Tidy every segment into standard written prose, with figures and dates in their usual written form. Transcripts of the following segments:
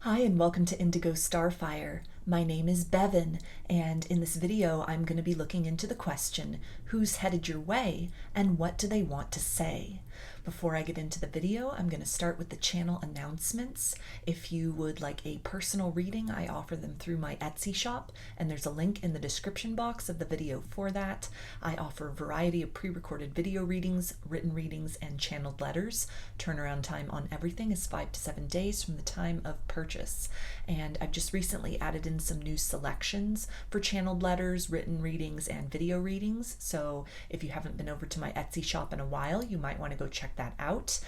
Hi and welcome to Indigo Starfire. My name is Bevin, and in this video I'm going to be looking into the question, who's headed your way and what do they want to say? Before I get into the video, I'm going to start with the channel announcements. If you would like a personal reading, I offer them through my Etsy shop, and there's a link in the description box of the video for that. I offer a variety of pre-recorded video readings, written readings, and channeled letters. Turnaround time on everything is 5 to 7 days from the time of purchase. And I've just recently added in some new selections for channeled letters, written readings, and video readings. So if you haven't been over to my Etsy shop in a while, you might want to go check that out,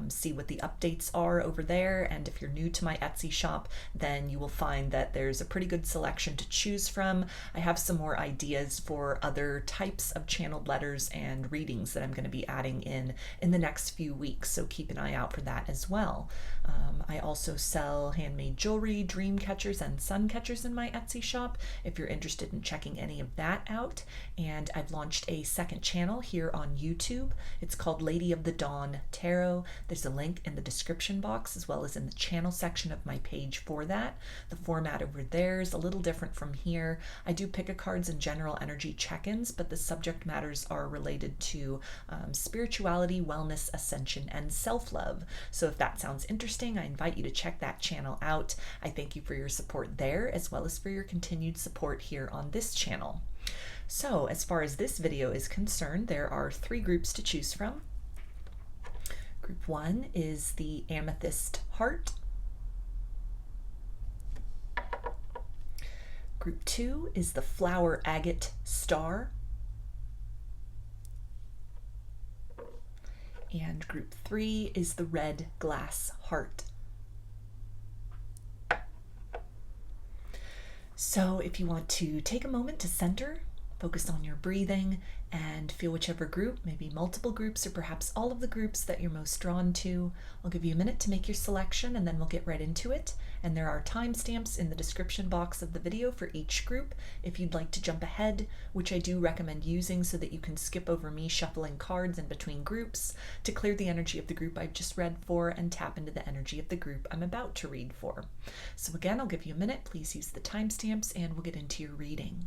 see what the updates are over there. And if you're new to my Etsy shop, then you will find that there's a pretty good selection to choose from. I have some more ideas for other types of channeled letters and readings that I'm going to be adding in the next few weeks, so keep an eye out for that as well. I also sell handmade jewelry, dream catchers, and sun catchers in my Etsy shop if you're interested in checking any of that out. And I've launched a second channel here on YouTube. It's called Lady of the Dawn Tarot. There's a link in the description box as well as in the channel section of my page for that. The format over there is a little different from here. I do pick-a-cards and general energy check-ins, but the subject matters are related to spirituality, wellness, ascension, and self-love. So if that sounds interesting, I invite you to check that channel out. I thank you for your support there as well as for your continued support here on this channel. So as far as this video is concerned, there are 3 groups to choose from. Group 1 is the Amethyst Heart. Group 2 is the Flower Agate Star. And group 3 is the Red Glass Heart. So if you want to take a moment to center, focus on your breathing, and feel whichever group, maybe multiple groups or perhaps all of the groups that you're most drawn to. I'll give you a minute to make your selection and then we'll get right into it. And there are timestamps in the description box of the video for each group if you'd like to jump ahead, which I do recommend using so that you can skip over me shuffling cards in between groups to clear the energy of the group I've just read for and tap into the energy of the group I'm about to read for. So again, I'll give you a minute. Please use the timestamps and we'll get into your reading.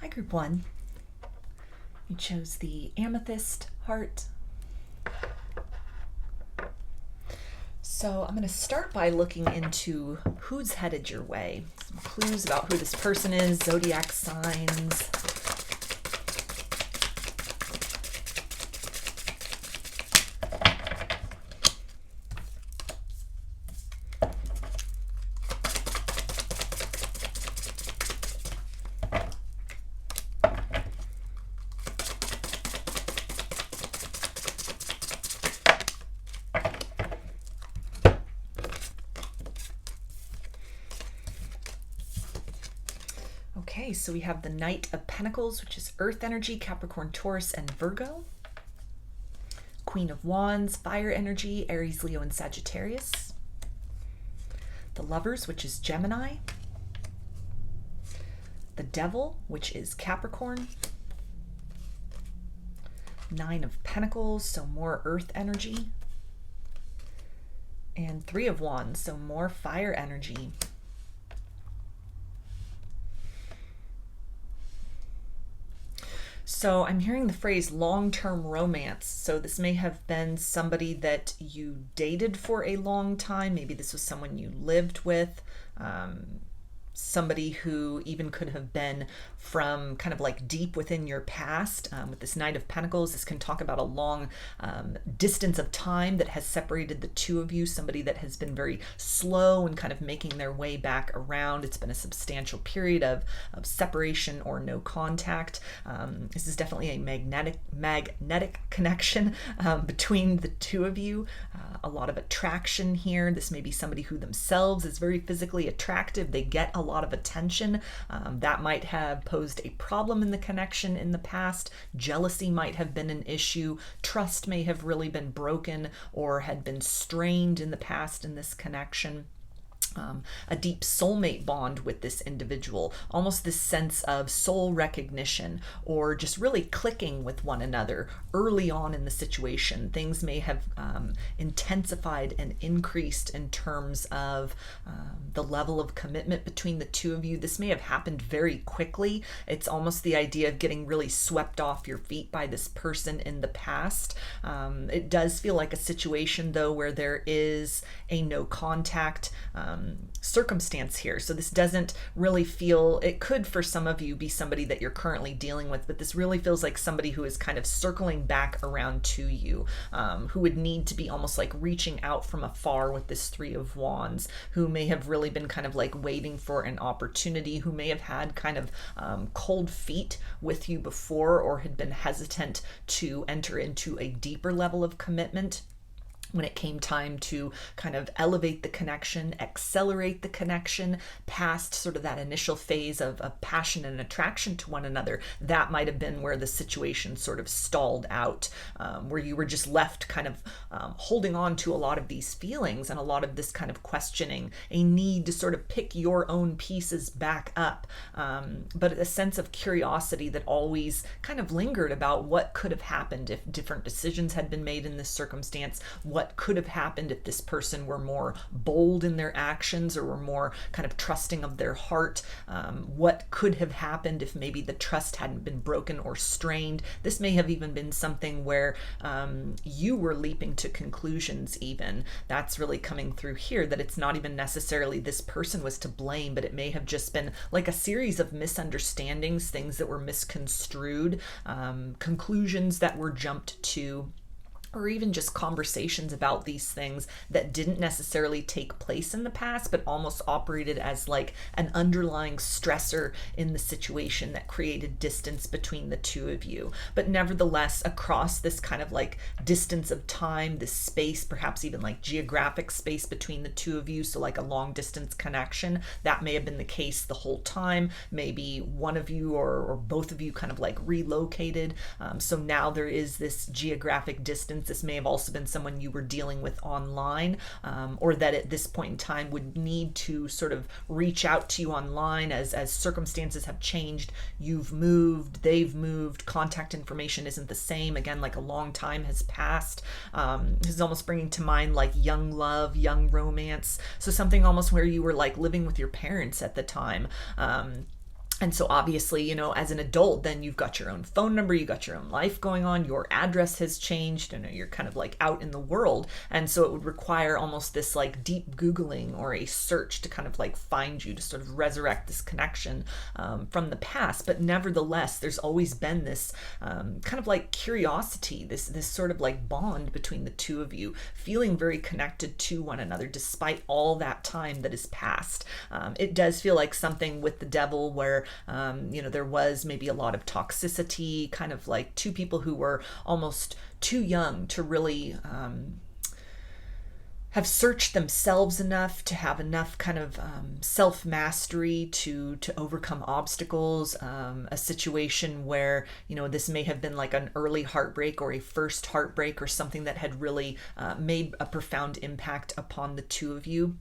Hi, Group 1. You chose the Amethyst heart. So I'm going to start by looking into who's headed your way. Some clues about who this person is, zodiac signs. Okay, so we have the Knight of Pentacles, which is Earth energy, Capricorn, Taurus, and Virgo. Queen of Wands, fire energy, Aries, Leo, and Sagittarius. The Lovers, which is Gemini. The Devil, which is Capricorn. Nine of Pentacles, so more Earth energy. And Three of Wands, so more fire energy. So I'm hearing the phrase long-term romance. So this may have been somebody that you dated for a long time. Maybe this was someone you lived with. Somebody who even could have been from kind of like deep within your past. With this Knight of Pentacles, this can talk about a long distance of time that has separated the two of you, somebody that has been very slow and kind of making their way back around. It's been a substantial period of separation or no contact. This is definitely a magnetic connection between the two of you. A lot of attraction here. This may be somebody who themselves is very physically attractive. They get a lot of attention. That might have posed a problem in the connection in the past. Jealousy might have been an issue. Trust may have really been broken or had been strained in the past in this connection. A deep soulmate bond with this individual, almost this sense of soul recognition or just really clicking with one another early on in the situation. Things may have intensified and increased in terms of the level of commitment between the two of you. This may have happened very quickly. It's almost the idea of getting really swept off your feet by this person in the past. It does feel like a situation though where there is a no contact circumstance here. So this doesn't really feel, it could for some of you be somebody that you're currently dealing with, but this really feels like somebody who is kind of circling back around to you, who would need to be almost like reaching out from afar with this Three of Wands, who may have really been kind of like waiting for an opportunity, who may have had kind of cold feet with you before or had been hesitant to enter into a deeper level of commitment. When it came time to kind of elevate the connection, accelerate the connection past sort of that initial phase of passion and attraction to one another, that might have been where the situation sort of stalled out, where you were just left kind of holding on to a lot of these feelings and a lot of this kind of questioning, a need to sort of pick your own pieces back up, but a sense of curiosity that always kind of lingered about what could have happened if different decisions had been made in this circumstance, what could have happened if this person were more bold in their actions or were more kind of trusting of their heart, what could have happened if maybe the trust hadn't been broken or strained. This may have even been something where you were leaping to conclusions even. That's really coming through here, that it's not even necessarily this person was to blame, but it may have just been like a series of misunderstandings, things that were misconstrued, conclusions that were jumped to, or even just conversations about these things that didn't necessarily take place in the past, but almost operated as like an underlying stressor in the situation that created distance between the two of you. But nevertheless, across this kind of like distance of time, this space, perhaps even like geographic space between the two of you, so like a long distance connection, that may have been the case the whole time. Maybe one of you or both of you kind of like relocated. So now there is this geographic distance. This may have also been someone you were dealing with online, or that at this point in time would need to sort of reach out to you online as circumstances have changed. You've moved, they've moved, contact information isn't the same. Again, like a long time has passed. This is almost bringing to mind like young love, young romance. So something almost where you were like living with your parents at the time. And so obviously, you know, as an adult, then you've got your own phone number, you got your own life going on, your address has changed, and you're kind of like out in the world. And so it would require almost this like deep Googling or a search to kind of like find you, to sort of resurrect this connection from the past. But nevertheless, there's always been this kind of like curiosity, this sort of like bond between the two of you, feeling very connected to one another despite all that time that has passed. It does feel like something with the devil where you know, there was maybe a lot of toxicity, kind of like two people who were almost too young to really have searched themselves enough, to have enough kind of self-mastery to overcome obstacles. A situation where, you know, this may have been like an early heartbreak or a first heartbreak or something that had really made a profound impact upon the two of you.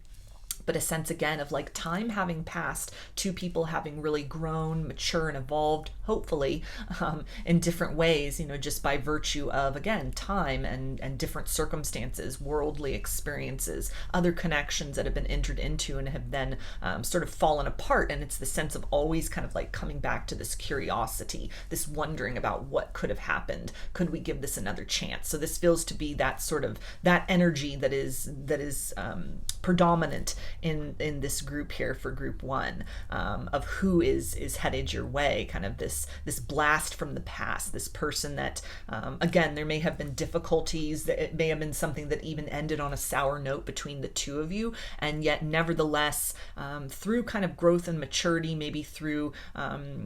But a sense again of like time having passed, two people having really grown, mature, and evolved, hopefully, in different ways, you know, just by virtue of, again, time and different circumstances, worldly experiences, other connections that have been entered into and have then sort of fallen apart. And it's the sense of always kind of like coming back to this curiosity, this wondering about what could have happened. Could we give this another chance? So this feels to be that sort of, that energy that is predominant in this group here for group one, of who is headed your way, kind of this blast from the past, this person that again, there may have been difficulties, that it may have been something that even ended on a sour note between the two of you, and yet nevertheless, through kind of growth and maturity, maybe through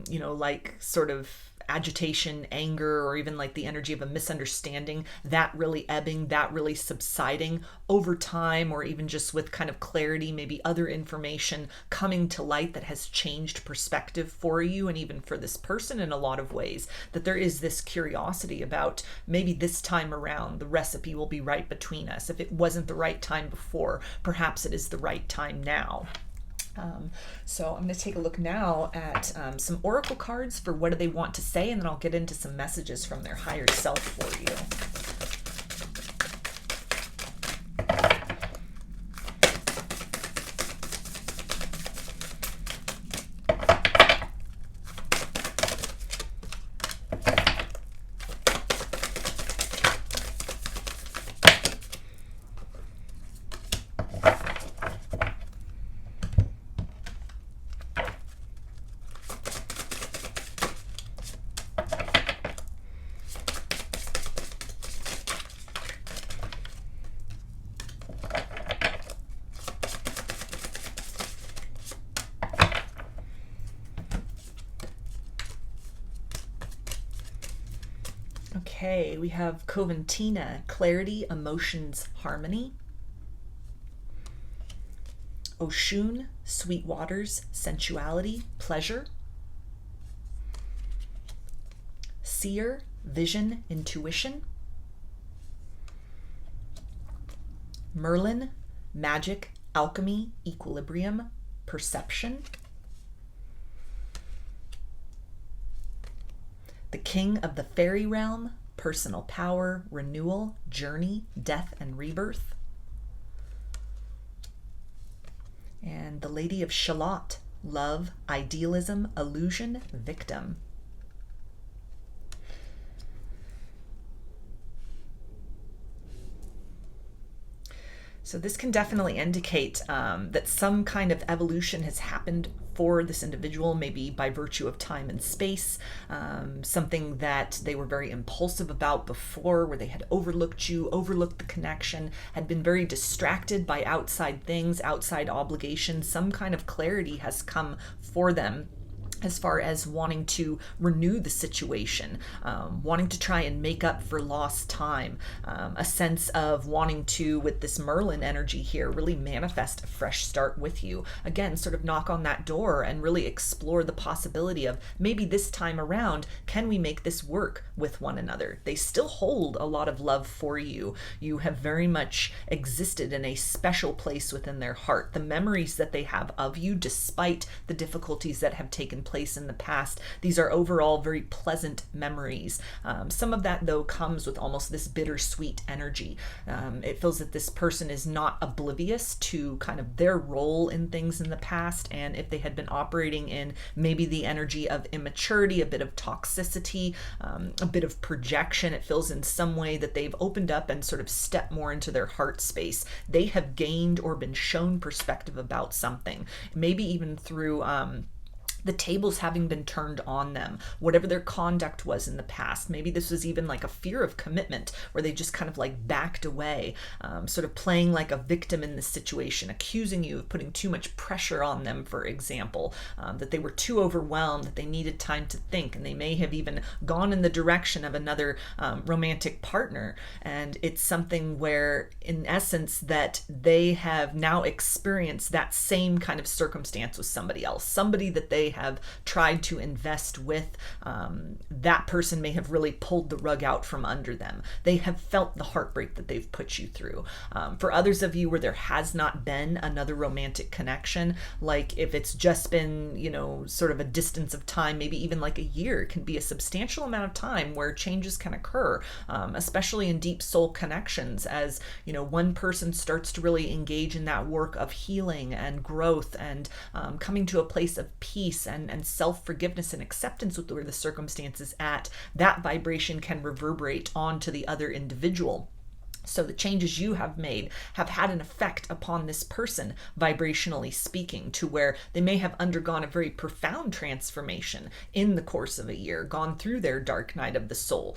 you know, like sort of agitation, anger, or even like the energy of a misunderstanding, that really ebbing, that really subsiding over time, or even just with kind of clarity, maybe other information coming to light that has changed perspective for you and even for this person in a lot of ways, that there is this curiosity about maybe this time around the recipe will be right between us. If it wasn't the right time before, perhaps it is the right time now. So I'm going to take a look now at some oracle cards for what do they want to say, and then I'll get into some messages from their higher self for you. Okay, we have Coventina, clarity, emotions, harmony. Oshun, sweet waters, sensuality, pleasure. Seer, vision, intuition. Merlin, magic, alchemy, equilibrium, perception. The king of the fairy realm, personal power, renewal, journey, death, and rebirth. And the Lady of Shalott, love, idealism, illusion, victim. So this can definitely indicate that some kind of evolution has happened for this individual, maybe by virtue of time and space, something that they were very impulsive about before, where they had overlooked you, overlooked the connection, had been very distracted by outside things, outside obligations. Some kind of clarity has come for them as far as wanting to renew the situation, wanting to try and make up for lost time, a sense of wanting to, with this Merlin energy here, really manifest a fresh start with you. Again, sort of knock on that door and really explore the possibility of maybe this time around, can we make this work with one another? They still hold a lot of love for you. You have very much existed in a special place within their heart. The memories that they have of you, despite the difficulties that have taken place place in the past. These are overall very pleasant memories. Some of that, though, comes with almost this bittersweet energy. It feels that this person is not oblivious to kind of their role in things in the past, and if they had been operating in maybe the energy of immaturity, a bit of toxicity, a bit of projection, it feels in some way that they've opened up and sort of stepped more into their heart space. They have gained or been shown perspective about something, maybe even through the tables having been turned on them, whatever their conduct was in the past. Maybe this was even like a fear of commitment where they just kind of like backed away, sort of playing like a victim in this situation, accusing you of putting too much pressure on them, for example, that they were too overwhelmed, that they needed time to think, and they may have even gone in the direction of another romantic partner. And it's something where, in essence, that they have now experienced that same kind of circumstance with somebody else, somebody that they have tried to invest with. That person may have really pulled the rug out from under them. They have felt the heartbreak that they've put you through. For others of you where there has not been another romantic connection, like if it's just been, you know, sort of a distance of time, maybe even like a year, it can be a substantial amount of time where changes can occur, especially in deep soul connections, as, you know, one person starts to really engage in that work of healing and growth and coming to a place of peace and self-forgiveness and acceptance with where the circumstance is at. That vibration can reverberate onto the other individual. So the changes you have made have had an effect upon this person, vibrationally speaking, to where they may have undergone a very profound transformation in the course of a year, gone through their dark night of the soul,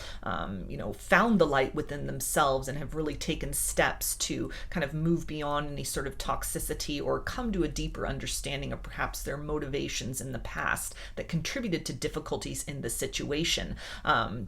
you know, found the light within themselves and have really taken steps to kind of move beyond any sort of toxicity or come to a deeper understanding of perhaps their motivations in the past that contributed to difficulties in the situation,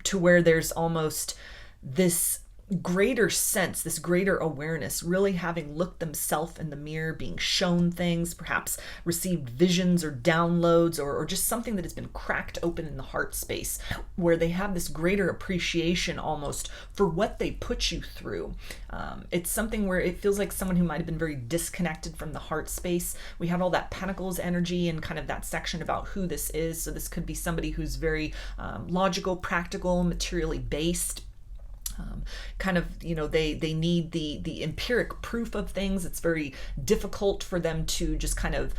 to where there's almost this greater sense, this greater awareness, really having looked themselves in the mirror, being shown things, perhaps received visions or downloads, or just something that has been cracked open in the heart space, where they have this greater appreciation almost for what they put you through. It's something where it feels like someone who might have been very disconnected from the heart space. We had all that Pentacles energy and kind of that section about who this is. So this could be somebody who's very logical, practical, materially based, kind of, you know, they need the empiric proof of things. It's very difficult for them to just kind of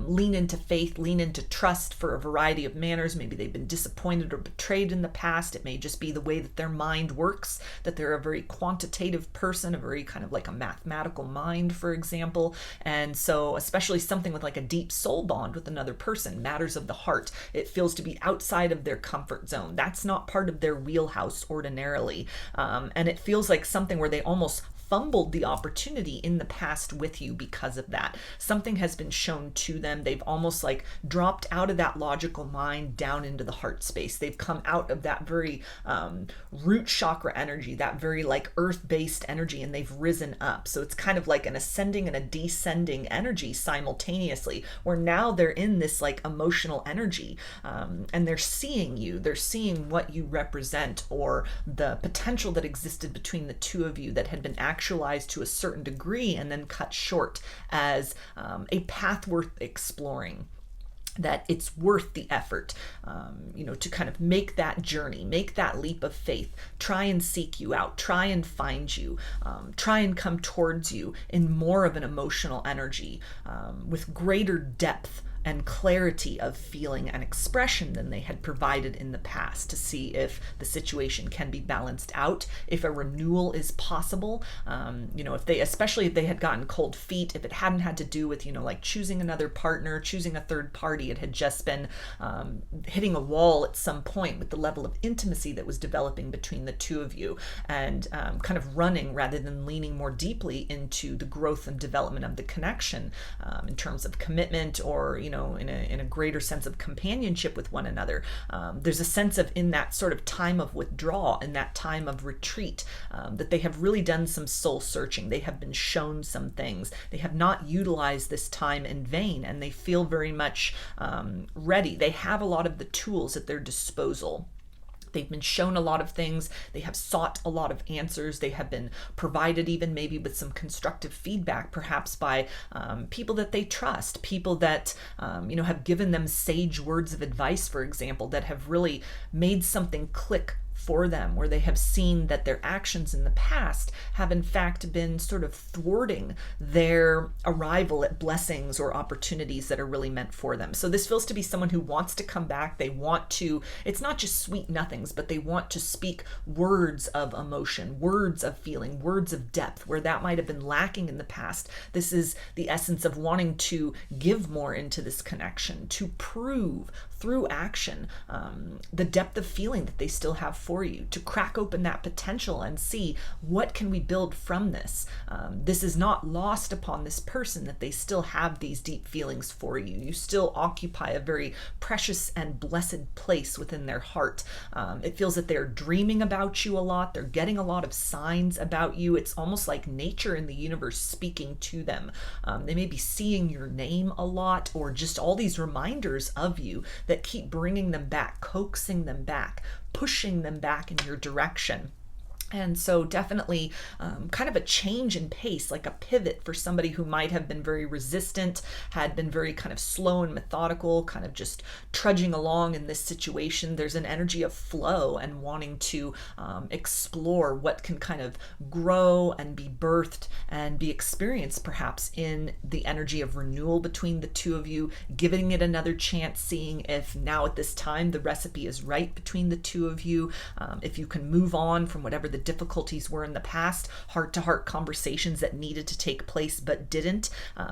lean into faith, lean into trust for a variety of manners. Maybe they've been disappointed or betrayed in the past. It may just be the way that their mind works, that they're a very quantitative person, a very kind of like a mathematical mind, for example. And so especially something with like a deep soul bond with another person, matters of the heart, it feels to be outside of their comfort zone. That's not part of their wheelhouse ordinarily. And it feels like something where they almost fumbled the opportunity in the past with you because of that. Something has been shown to them. They've almost like dropped out of that logical mind down into the heart space. They've come out of that very root chakra energy, that very like earth-based energy, and they've risen up. So it's kind of like an ascending and a descending energy simultaneously, where now they're in this like emotional energy, and they're seeing you. They're seeing what you represent, or the potential that existed between the two of you that had been actualized to a certain degree and then cut short as a path worth exploring, that it's worth the effort, you know, to kind of make that journey, make that leap of faith, try and seek you out, try and find you, try and come towards you in more of an emotional energy, with greater depth and clarity of feeling and expression than they had provided in the past, to see if the situation can be balanced out, if a renewal is possible. You know, if they, especially if they had gotten cold feet, if it hadn't had to do with, you know, like choosing another partner, choosing a third party, it had just been hitting a wall at some point with the level of intimacy that was developing between the two of you, and kind of running rather than leaning more deeply into the growth and development of the connection, in terms of commitment, or, you know, in a greater sense of companionship with one another. There's a sense of, in that sort of time of withdrawal, in that time of retreat, that they have really done some soul searching. They have been shown some things. They have not utilized this time in vain, and they feel very much ready. They have a lot of the tools at their disposal They've been shown a lot of things. They have sought a lot of answers. They have been provided even maybe with some constructive feedback, perhaps by people that they trust, people that, have given them sage words of advice, for example, that have really made something click for them, where they have seen that their actions in the past have in fact been sort of thwarting their arrival at blessings or opportunities that are really meant for them. So this feels to be someone who wants to come back. They want to, it's not just sweet nothings, but they want to speak words of emotion, words of feeling, words of depth, where that might have been lacking in the past. This is the essence of wanting to give more into this connection, to prove through action the depth of feeling that they still have for you, to crack open that potential and see what can we build from this. This is not lost upon this person that they still have these deep feelings for you. You still occupy a very precious and blessed place within their heart. It feels that they're dreaming about you a lot. They're getting a lot of signs about you. It's almost like nature in the universe speaking to them. They may be seeing your name a lot, or just all these reminders of you that keep bringing them back, coaxing them back, pushing them back in your direction. And so definitely kind of a change in pace, like a pivot for somebody who might have been very resistant, had been very kind of slow and methodical, kind of just trudging along in this situation. There's an energy of flow and wanting to explore what can kind of grow and be birthed and be experienced perhaps in the energy of renewal between the two of you, giving it another chance, seeing if now at this time the recipe is right between the two of you, if you can move on from whatever the difficulties were in the past, heart-to-heart conversations that needed to take place but didn't.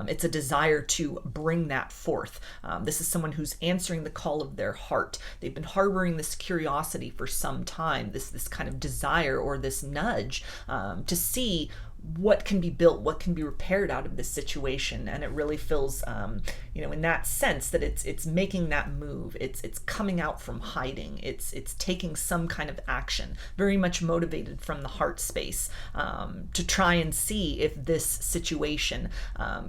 It's a desire to bring that forth. This is someone who's answering the call of their heart. They've been harboring this curiosity for some time, this kind of desire or this nudge to see what can be built, what can be repaired out of this situation. And it really feels, in that sense that it's making that move. It's coming out from hiding. It's taking some kind of action, very much motivated from the heart space, to try and see if this situation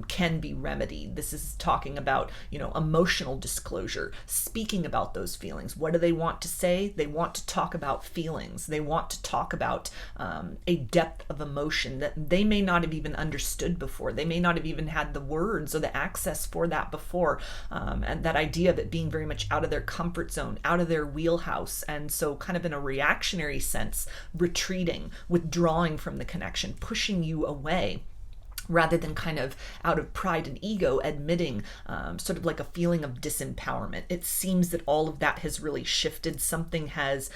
can be remedied. This is talking about, emotional disclosure, speaking about those feelings. What do they want to say? They want to talk about feelings. They want to talk about a depth of emotion that they may not have even understood before. They may not have even had the words or the access for that before. And that idea of it being very much out of their comfort zone, out of their wheelhouse. And so kind of in a reactionary sense, retreating, withdrawing from the connection, pushing you away, rather than kind of out of pride and ego admitting sort of like a feeling of disempowerment. It seems that all of that has really shifted. Something has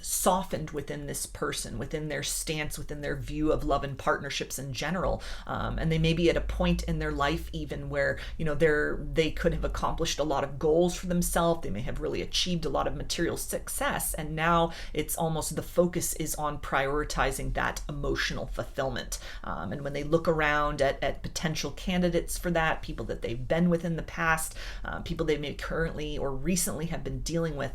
softened within this person, within their stance, within their view of love and partnerships in general. And they may be at a point in their life even where, they could have accomplished a lot of goals for themselves. They may have really achieved a lot of material success. And now it's almost the focus is on prioritizing that emotional fulfillment. And when they look around at potential candidates for that, people that they've been with in the past, people they may currently or recently have been dealing with,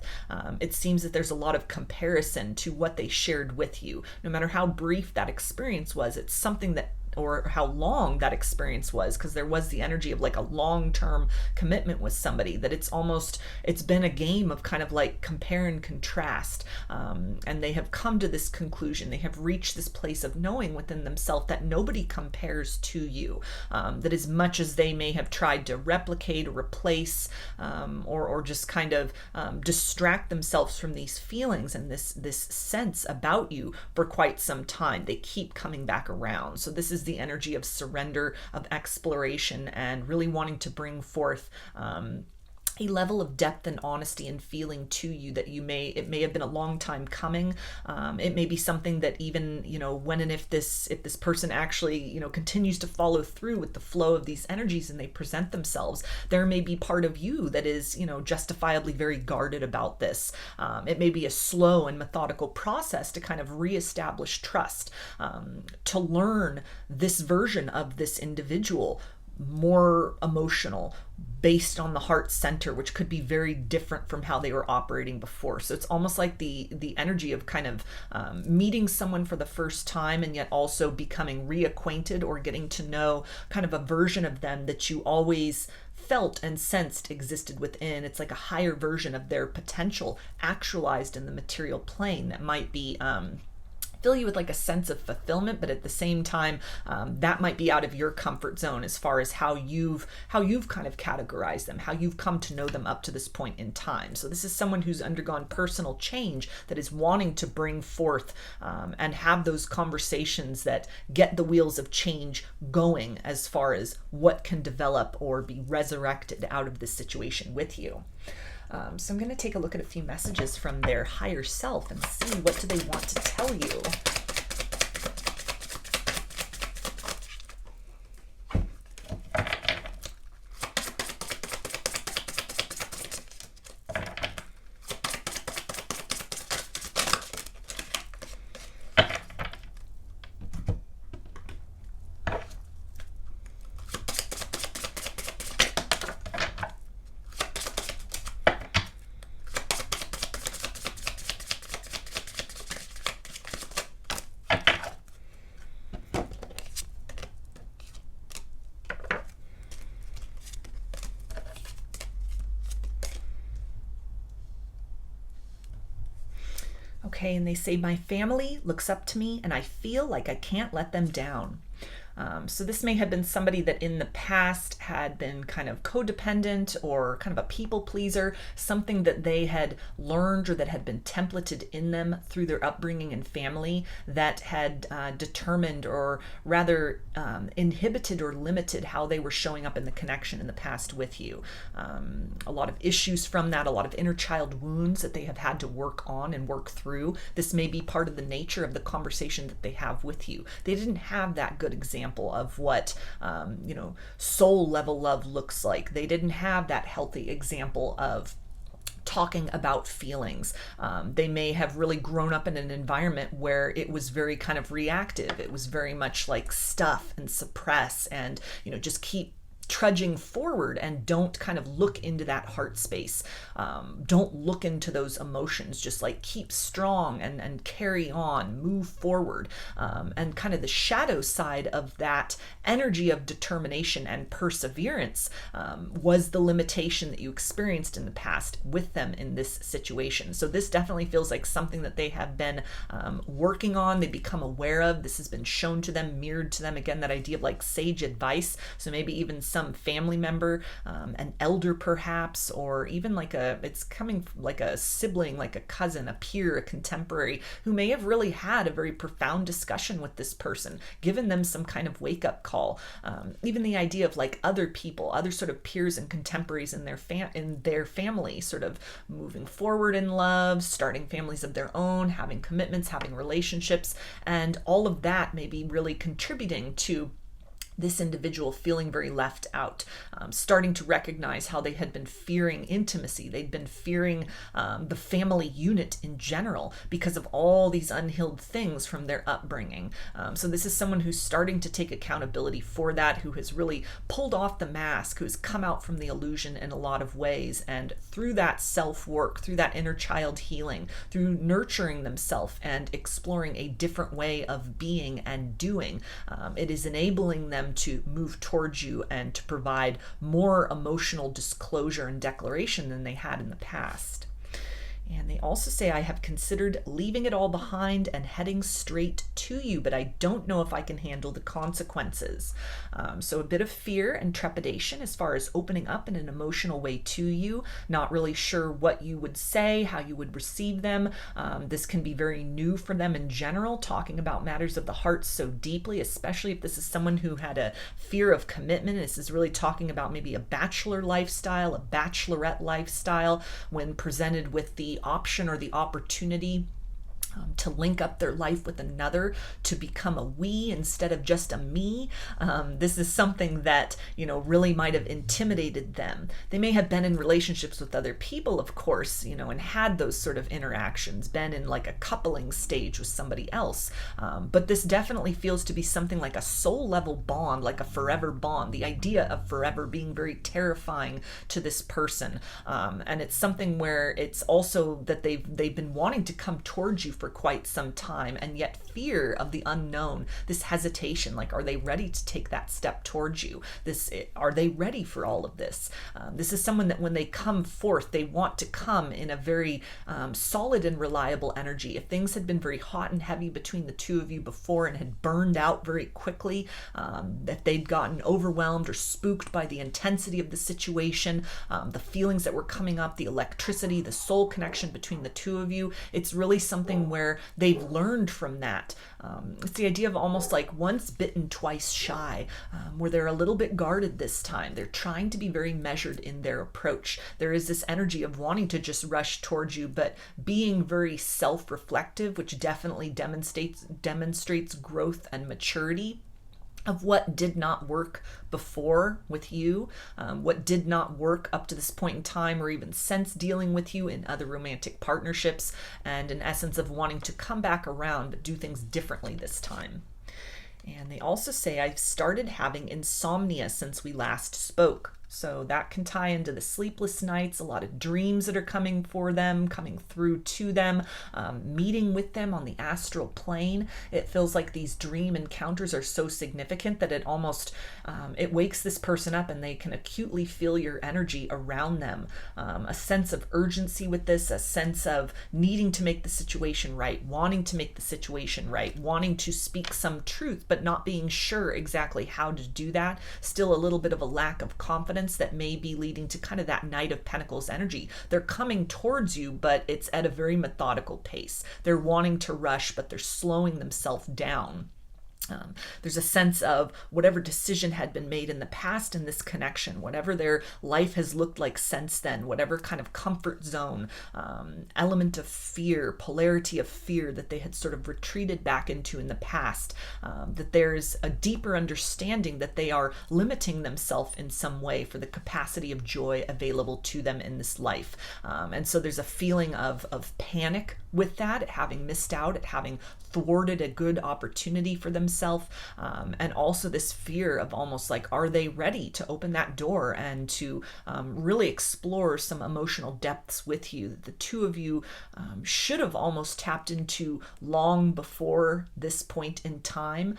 it seems that there's a lot of comparison to what they shared with you. No matter how brief that experience was, it's something that, or how long that experience was, because there was the energy of like a long-term commitment with somebody, that it's been a game of kind of like compare and contrast. And they have come to this conclusion. They have reached this place of knowing within themselves that nobody compares to you, that as much as they may have tried to replicate or replace, or just kind of distract themselves from these feelings and this sense about you for quite some time, they keep coming back around. So this is the energy of surrender, of exploration, and really wanting to bring forth a level of depth and honesty and feeling to you that it may have been a long time coming. It may be something that even, when and if this person actually, continues to follow through with the flow of these energies and they present themselves, there may be part of you that is, justifiably very guarded about this. It may be a slow and methodical process to kind of reestablish trust, to learn this version of this individual, more emotional, based on the heart center, which could be very different from how they were operating before. So it's almost like the energy of kind of meeting someone for the first time, and yet also becoming reacquainted or getting to know kind of a version of them that you always felt and sensed existed within. It's like a higher version of their potential actualized in the material plane that might be fill you with like a sense of fulfillment, but at the same time, that might be out of your comfort zone as far as how you've kind of categorized them, how you've come to know them up to this point in time. So this is someone who's undergone personal change that is wanting to bring forth and have those conversations that get the wheels of change going as far as what can develop or be resurrected out of this situation with you. So I'm going to take a look at a few messages from their higher self and see what do they want to tell you. Okay, and they say, my family looks up to me and I feel like I can't let them down. So this may have been somebody that in the past had been kind of codependent or kind of a people pleaser, something that they had learned or that had been templated in them through their upbringing and family that had determined or rather inhibited or limited how they were showing up in the connection in the past with you. A lot of issues from that, a lot of inner child wounds that they have had to work on and work through. This may be part of the nature of the conversation that they have with you. They didn't have that good example of what soul level love looks like. They didn't have that healthy example of talking about feelings. They may have really grown up in an environment where it was very kind of reactive. It was very much like stuff and suppress and just keep trudging forward and don't kind of look into that heart space. Don't look into those emotions. Just like keep strong and carry on, move forward. And kind of the shadow side of that energy of determination and perseverance was the limitation that you experienced in the past with them in this situation. So this definitely feels like something that they have been working on. They become aware of. This has been shown to them, mirrored to them. Again, that idea of like sage advice. So maybe even some family member, an elder perhaps, or even it's coming like a sibling, like a cousin, a peer, a contemporary, who may have really had a very profound discussion with this person, given them some kind of wake-up call. Even the idea of like other people, other sort of peers and contemporaries in their family, sort of moving forward in love, starting families of their own, having commitments, having relationships, and all of that may be really contributing to this individual feeling very left out, starting to recognize how they had been fearing intimacy. They'd been fearing the family unit in general because of all these unhealed things from their upbringing. So this is someone who's starting to take accountability for that, who has really pulled off the mask, who's come out from the illusion in a lot of ways. And through that self-work, through that inner child healing, through nurturing themselves and exploring a different way of being and doing, it is enabling them to move towards you and to provide more emotional disclosure and declaration than they had in the past. And they also say, I have considered leaving it all behind and heading straight to you, but I don't know if I can handle the consequences. So a bit of fear and trepidation as far as opening up in an emotional way to you, not really sure what you would say, how you would receive them. This can be very new for them in general, talking about matters of the heart so deeply, especially if this is someone who had a fear of commitment. This is really talking about maybe a bachelor lifestyle, a bachelorette lifestyle, when presented with the option or the opportunity to link up their life with another, to become a we instead of just a me. This is something that, really might have intimidated them. They may have been in relationships with other people, of course, and had those sort of interactions, been in like a coupling stage with somebody else. But this definitely feels to be something like a soul level bond, like a forever bond. The idea of forever being very terrifying to this person. And it's something where it's also that they've been wanting to come towards you for quite some time, and yet fear of the unknown, this hesitation, like, are they ready to take that step towards you? Are they ready for all of this? This is someone that when they come forth, they want to come in a very solid and reliable energy. If things had been very hot and heavy between the two of you before and had burned out very quickly, that they'd gotten overwhelmed or spooked by the intensity of the situation, the feelings that were coming up, the electricity, the soul connection between the two of you, it's really something where they've learned from that. It's the idea of almost like once bitten, twice shy, where they're a little bit guarded this time. They're trying to be very measured in their approach. There is this energy of wanting to just rush towards you, but being very self-reflective, which definitely demonstrates growth and maturity of what did not work before with you, what did not work up to this point in time or even since dealing with you in other romantic partnerships, and an essence of wanting to come back around but do things differently this time. And they also say, I've started having insomnia since we last spoke. So that can tie into the sleepless nights, a lot of dreams that are coming through to them, meeting with them on the astral plane. It feels like these dream encounters are so significant that it almost, it wakes this person up and they can acutely feel your energy around them. A sense of urgency with this, a sense of needing to make the situation right, wanting to make the situation right, wanting to speak some truth, but not being sure exactly how to do that. Still a little bit of a lack of confidence that may be leading to kind of that Knight of Pentacles energy. They're coming towards you, but it's at a very methodical pace. They're wanting to rush, but they're slowing themselves down. There's a sense of whatever decision had been made in the past in this connection, whatever their life has looked like since then, whatever kind of comfort zone, element of fear, polarity of fear that they had sort of retreated back into in the past, that there's a deeper understanding that they are limiting themselves in some way for the capacity of joy available to them in this life. And so there's a feeling of panic with that, at having missed out, at having thwarted a good opportunity for themselves, and also this fear of almost like, are they ready to open that door and to really explore some emotional depths with you that the two of you should have almost tapped into long before this point in time.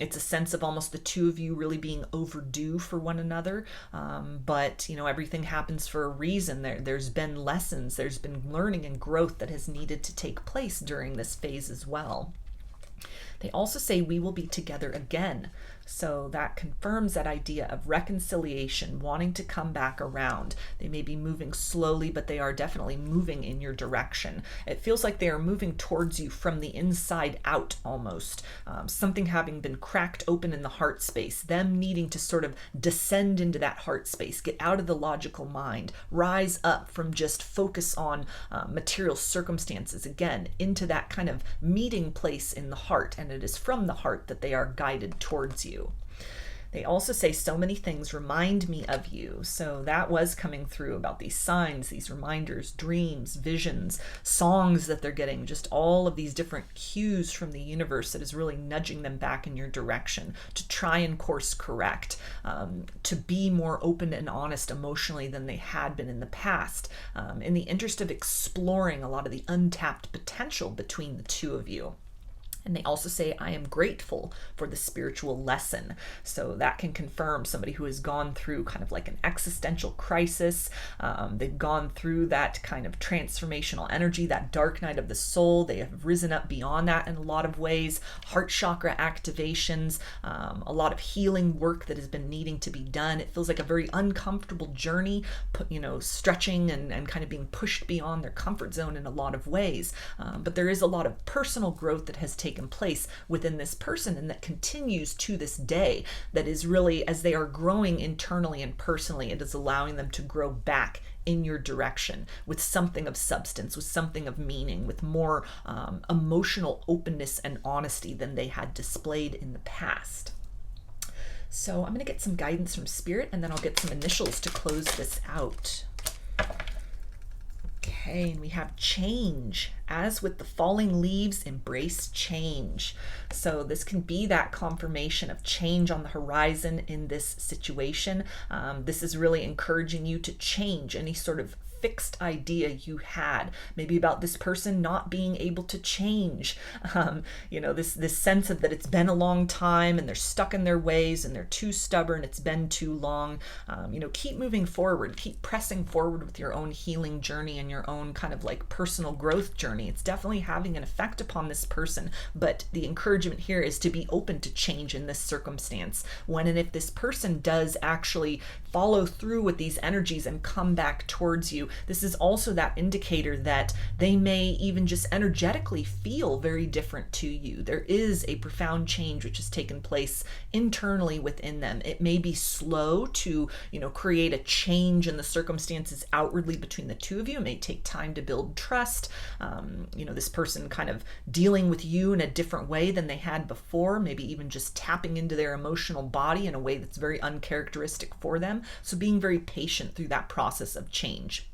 It's a sense of almost the two of you really being overdue for one another, but everything happens for a reason. There's been lessons, there's been learning and growth that has needed to take place during this phase as well. They also say we will be together again. So that confirms that idea of reconciliation, wanting to come back around. They may be moving slowly, but they are definitely moving in your direction. It feels like they are moving towards you from the inside out almost. Something having been cracked open in the heart space, them needing to sort of descend into that heart space, get out of the logical mind, rise up from just focus on material circumstances, again, into that kind of meeting place in the heart. And it is from the heart that they are guided towards you. They also say so many things remind me of you. So that was coming through about these signs, these reminders, dreams, visions, songs that they're getting, just all of these different cues from the universe that is really nudging them back in your direction to try and course correct, to be more open and honest emotionally than they had been in the past, in the interest of exploring a lot of the untapped potential between the two of you. And they also say, I am grateful for the spiritual lesson. So that can confirm somebody who has gone through kind of like an existential crisis. They've gone through that kind of transformational energy, that dark night of the soul. They have risen up beyond that in a lot of ways. Heart chakra activations, a lot of healing work that has been needing to be done. It feels like a very uncomfortable journey, stretching and kind of being pushed beyond their comfort zone in a lot of ways. But there is a lot of personal growth that has taken place within this person and that continues to this day, that is really, as they are growing internally and personally, it is allowing them to grow back in your direction with something of substance, with something of meaning, with more emotional openness and honesty than they had displayed in the past. So I'm going to get some guidance from Spirit, and then I'll get some initials to close this out. Okay, and we have change. As with the falling leaves, embrace change. So this can be that confirmation of change on the horizon in this situation. This is really encouraging you to change any sort of fixed idea you had, maybe about this person not being able to change, this sense of that it's been a long time and they're stuck in their ways and they're too stubborn, it's been too long. Keep moving forward, keep pressing forward with your own healing journey and your own kind of like personal growth journey. It's definitely having an effect upon this person, but the encouragement here is to be open to change in this circumstance. When and if this person does actually follow through with these energies and come back towards you, this is also that indicator that they may even just energetically feel very different to you. There is a profound change which has taken place internally within them. It may be slow to, create a change in the circumstances outwardly between the two of you. It may take time to build trust. This person kind of dealing with you in a different way than they had before, maybe even just tapping into their emotional body in a way that's very uncharacteristic for them. So being very patient through that process of change.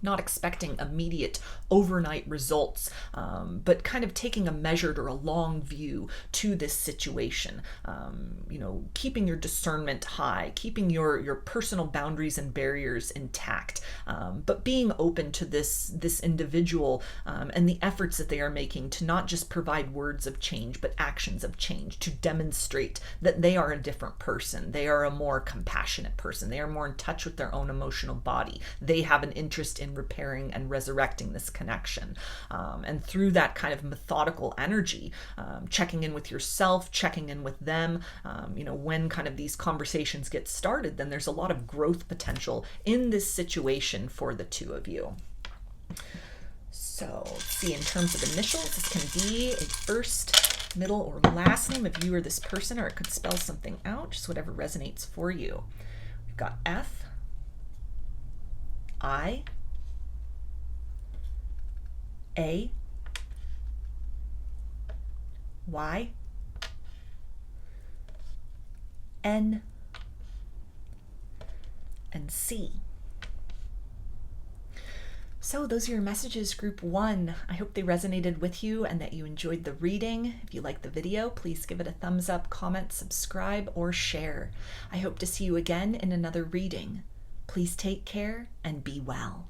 Not expecting immediate overnight results, but kind of taking a measured or a long view to this situation. Keeping your discernment high, keeping your personal boundaries and barriers intact, but being open to this individual and the efforts that they are making to not just provide words of change, but actions of change, to demonstrate that they are a different person. They are a more compassionate person. They are more in touch with their own emotional body. They have an interest in repairing and resurrecting this connection. And through that kind of methodical energy, checking in with yourself, checking in with them, when kind of these conversations get started, then there's a lot of growth potential in this situation for the two of you. So let's see, in terms of initials, this can be a first, middle, or last name of you or this person, or it could spell something out, just whatever resonates for you. We've got F, I, A, Y, N, and C. So those are your messages, group 1. I hope they resonated with you and that you enjoyed the reading. If you liked the video, please give it a thumbs up, comment, subscribe, or share. I hope to see you again in another reading. Please take care and be well.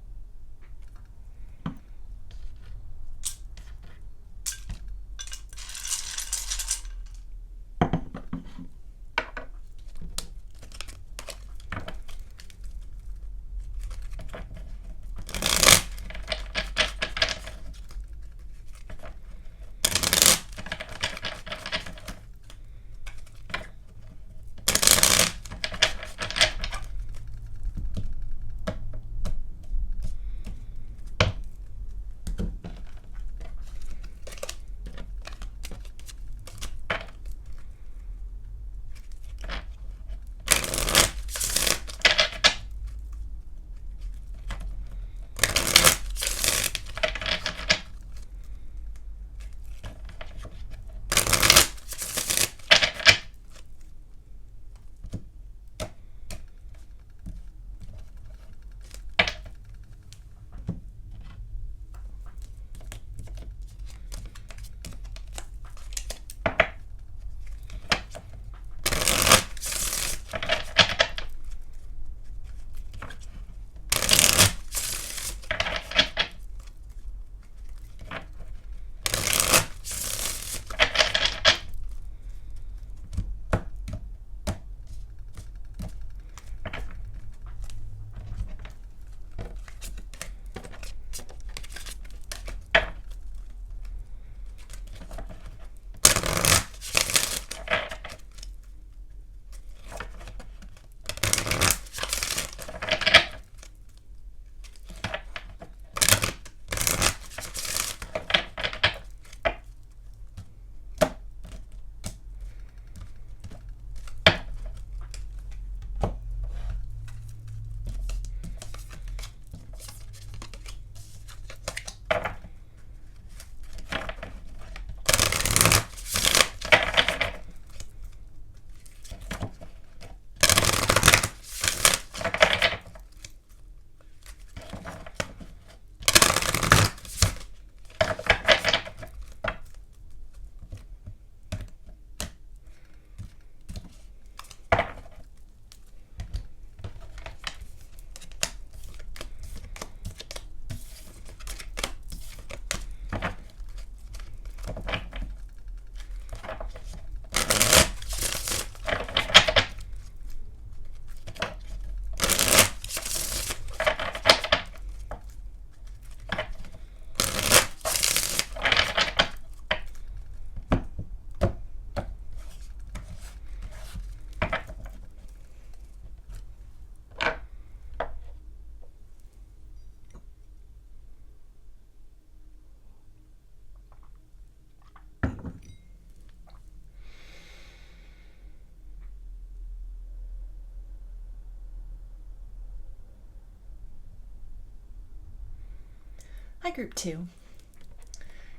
Hi, Group 2.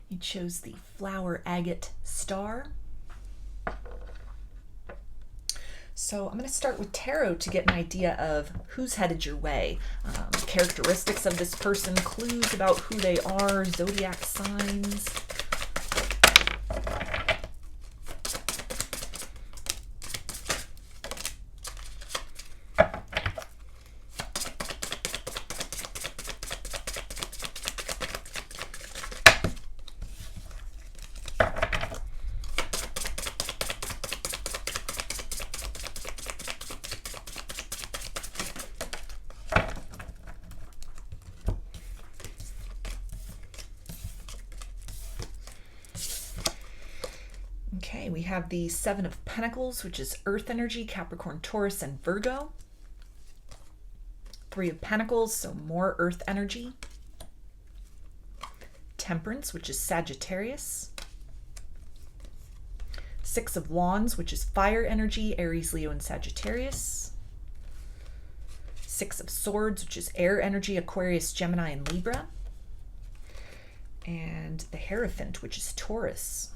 You chose the Flower Agate Star. So I'm going to start with tarot to get an idea of who's headed your way, characteristics of this person, clues about who they are, zodiac signs. Okay, we have the Seven of Pentacles, which is Earth energy, Capricorn, Taurus, and Virgo. Three of Pentacles, so more Earth energy. Temperance, which is Sagittarius. Six of Wands, which is fire energy, Aries, Leo, and Sagittarius. Six of Swords, which is air energy, Aquarius, Gemini, and Libra. And the Hierophant, which is Taurus.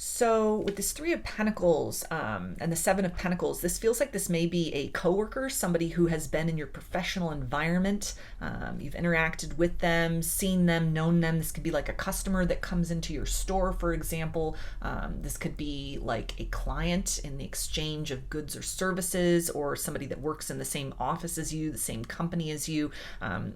So with this Three of Pentacles and the Seven of Pentacles, this feels like this may be a coworker, somebody who has been in your professional environment. You've interacted with them, seen them, known them. This could be like a customer that comes into your store, for example. This could be like a client in the exchange of goods or services, or somebody that works in the same office as you, the same company as you.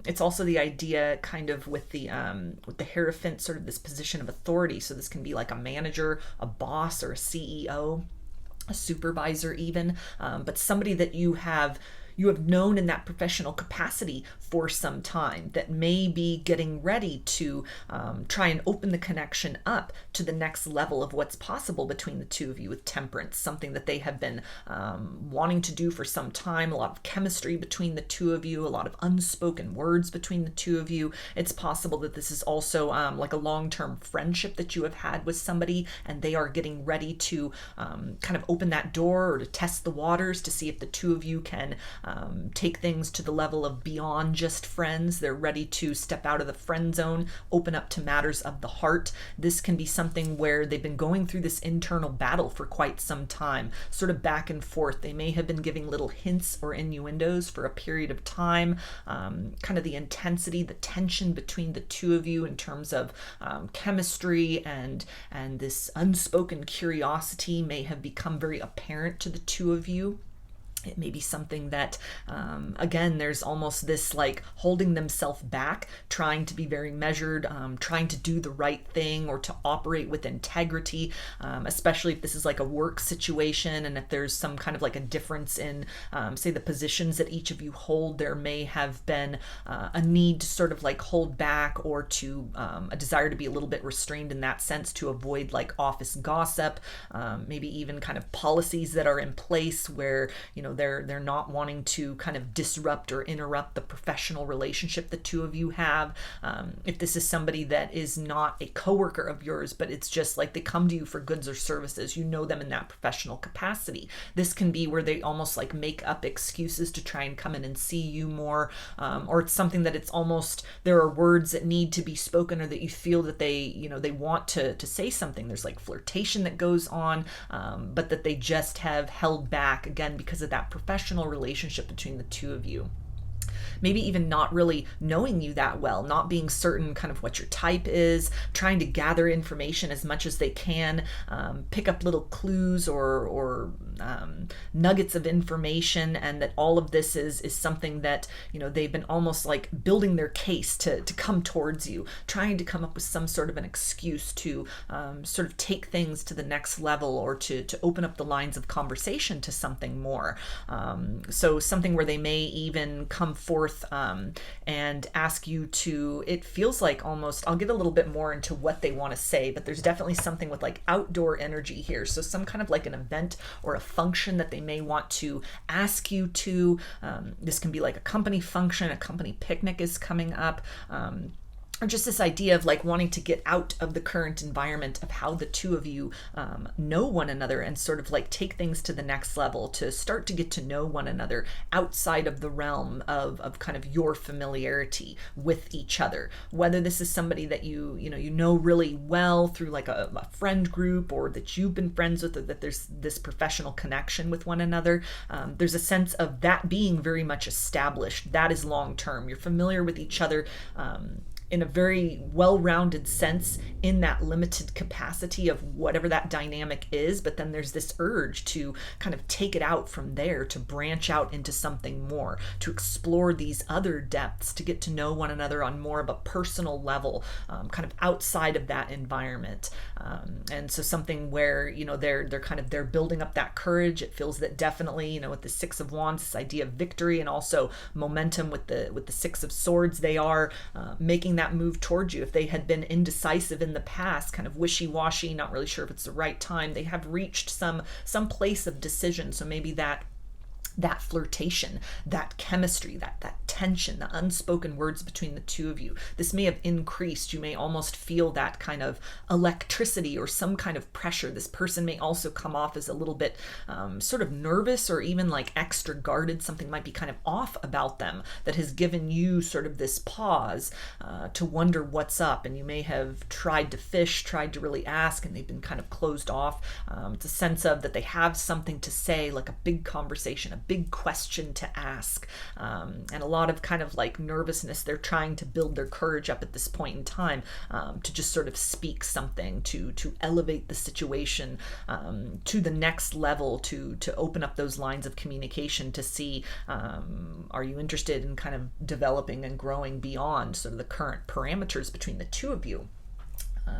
It's also the idea kind of with the Hierophant, sort of this position of authority. So this can be like a manager, a boss, or a CEO, a supervisor even, but somebody that you have known in that professional capacity for some time, that may be getting ready to try and open the connection up to the next level of what's possible between the two of you with Temperance, something that they have been wanting to do for some time, a lot of chemistry between the two of you, a lot of unspoken words between the two of you. It's possible that this is also like a long-term friendship that you have had with somebody, and they are getting ready to kind of open that door or to test the waters to see if the two of you can take things to the level of beyond just friends. They're ready to step out of the friend zone, open up to matters of the heart. This can be something where they've been going through this internal battle for quite some time, sort of back and forth. They may have been giving little hints or innuendos for a period of time, kind of the intensity, the tension between the two of you in terms of chemistry and this unspoken curiosity may have become very apparent to the two of you. It may be something that, again, there's almost this like holding themselves back, trying to be very measured, trying to do the right thing or to operate with integrity, especially if this is like a work situation and if there's some kind of like a difference in, say, the positions that each of you hold. There may have been a need to sort of like hold back, or to a desire to be a little bit restrained in that sense to avoid like office gossip, maybe even kind of policies that are in place where, you know, they're not wanting to kind of disrupt or interrupt the professional relationship the two of you have. If this is somebody that is not a coworker of yours, but it's just like they come to you for goods or services, you know them in that professional capacity. This can be where they almost like make up excuses to try and come in and see you more, or it's something that it's almost there are words that need to be spoken, or that you feel that they want to say something. There's like flirtation that goes on, but that they just have held back, again, because of that professional relationship between the two of you. Maybe even not really knowing you that well, not being certain kind of what your type is, trying to gather information as much as they can, pick up little clues or nuggets of information, and that all of this is something that, you know, they've been almost like building their case to come towards you, trying to come up with some sort of an excuse to sort of take things to the next level, or to open up the lines of conversation to something more. So something where they may even come forth and ask you to, it feels like almost, I'll get a little bit more into what they want to say, but there's definitely something with like outdoor energy here. So some kind of like an event or a function that they may want to ask you to. This can be like a company function, a company picnic is coming up. or just this idea of like wanting to get out of the current environment of how the two of you know one another, and sort of like take things to the next level, to start to get to know one another outside of the realm of kind of your familiarity with each other. Whether this is somebody that you know really well through like a friend group, or that you've been friends with, or that there's this professional connection with one another. There's a sense of that being very much established. That is long term. You're familiar with each other in a very well-rounded sense, in that limited capacity of whatever that dynamic is. But then there's this urge to kind of take it out from there, to branch out into something more, to explore these other depths, to get to know one another on more of a personal level, kind of outside of that environment. And so something where, they're building up that courage. It feels that definitely, with the Six of Wands, this idea of victory and also momentum with the Six of Swords, they are making that move towards you. If they had been indecisive in the past, kind of wishy-washy, not really sure if it's the right time, they have reached some place of decision. So maybe that flirtation, that chemistry, that tension, the unspoken words between the two of you, this may have increased. You may almost feel that kind of electricity or some kind of pressure. This person may also come off as a little bit sort of nervous, or even like extra guarded. Something might be kind of off about them that has given you sort of this pause to wonder what's up. And you may have tried to fish, tried to really ask, and they've been kind of closed off. It's a sense of that they have something to say, like a big conversation, a big question to ask, and a lot of kind of like nervousness. They're trying to build their courage up at this point in time, to just sort of speak something, to elevate the situation to the next level, to open up those lines of communication, to see, are you interested in kind of developing and growing beyond sort of the current parameters between the two of you.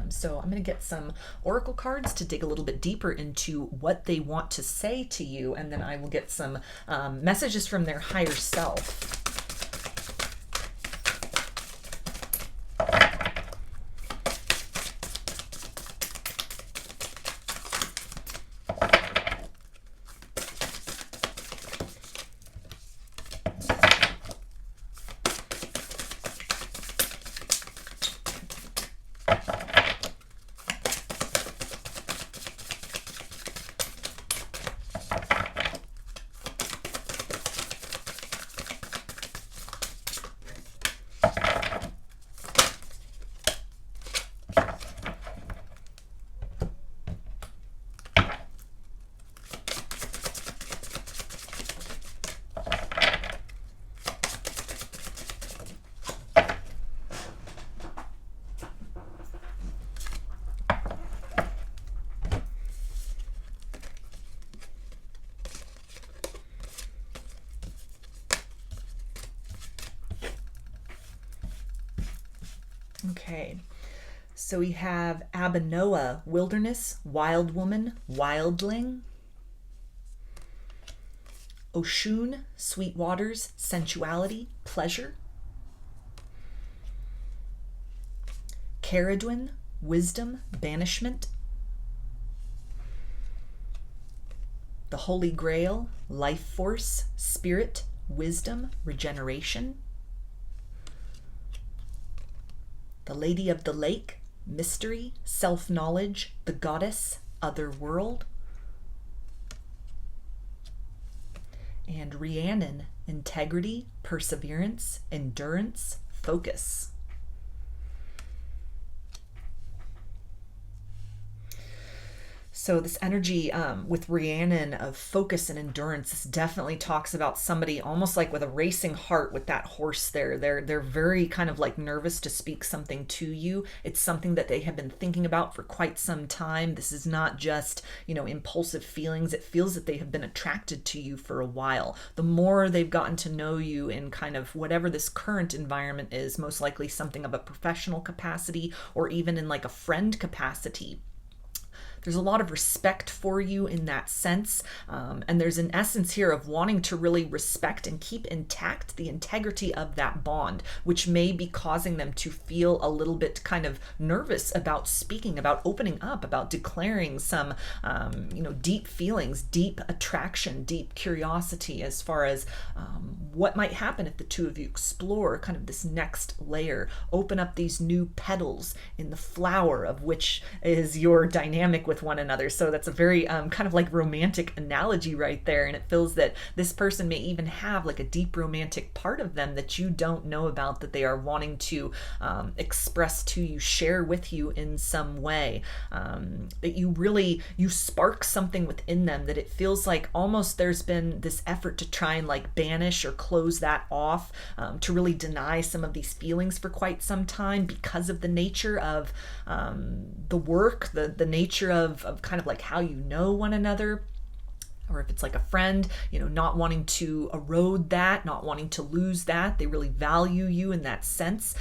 So I'm going to get some oracle cards to dig a little bit deeper into what they want to say to you, and then I will get some messages from their higher self. Okay, so we have Abanoa, wilderness, wild woman, wildling. Oshun, sweet waters, sensuality, pleasure. Caradwin, wisdom, banishment. The Holy Grail, life force, spirit, wisdom, regeneration. The Lady of the Lake, mystery, self-knowledge, the goddess, other world. And Rhiannon, integrity, perseverance, endurance, focus. So this energy with Rhiannon of focus and endurance, this definitely talks about somebody almost like with a racing heart with that horse there. They're very kind of like nervous to speak something to you. It's something that they have been thinking about for quite some time. This is not just, impulsive feelings. It feels that they have been attracted to you for a while. The more they've gotten to know you in kind of whatever this current environment is, most likely something of a professional capacity or even in like a friend capacity, There's a lot of respect for you in that sense. And there's an essence here of wanting to really respect and keep intact the integrity of that bond, which may be causing them to feel a little bit kind of nervous about speaking, about opening up, about declaring some, deep feelings, deep attraction, deep curiosity as far as what might happen if the two of you explore kind of this next layer, open up these new petals in the flower of which is your dynamic with one another. So that's a very kind of like romantic analogy right there. And it feels that this person may even have like a deep romantic part of them that you don't know about, that they are wanting to express to you, share with you in some way, that you spark something within them, that it feels like almost there's been this effort to try and like banish or close that off, to really deny some of these feelings for quite some time because of the nature of the work, the nature of kind of like how you know one another. Or if it's like a friend, not wanting to erode that, not wanting to lose that. They really value you in that sense.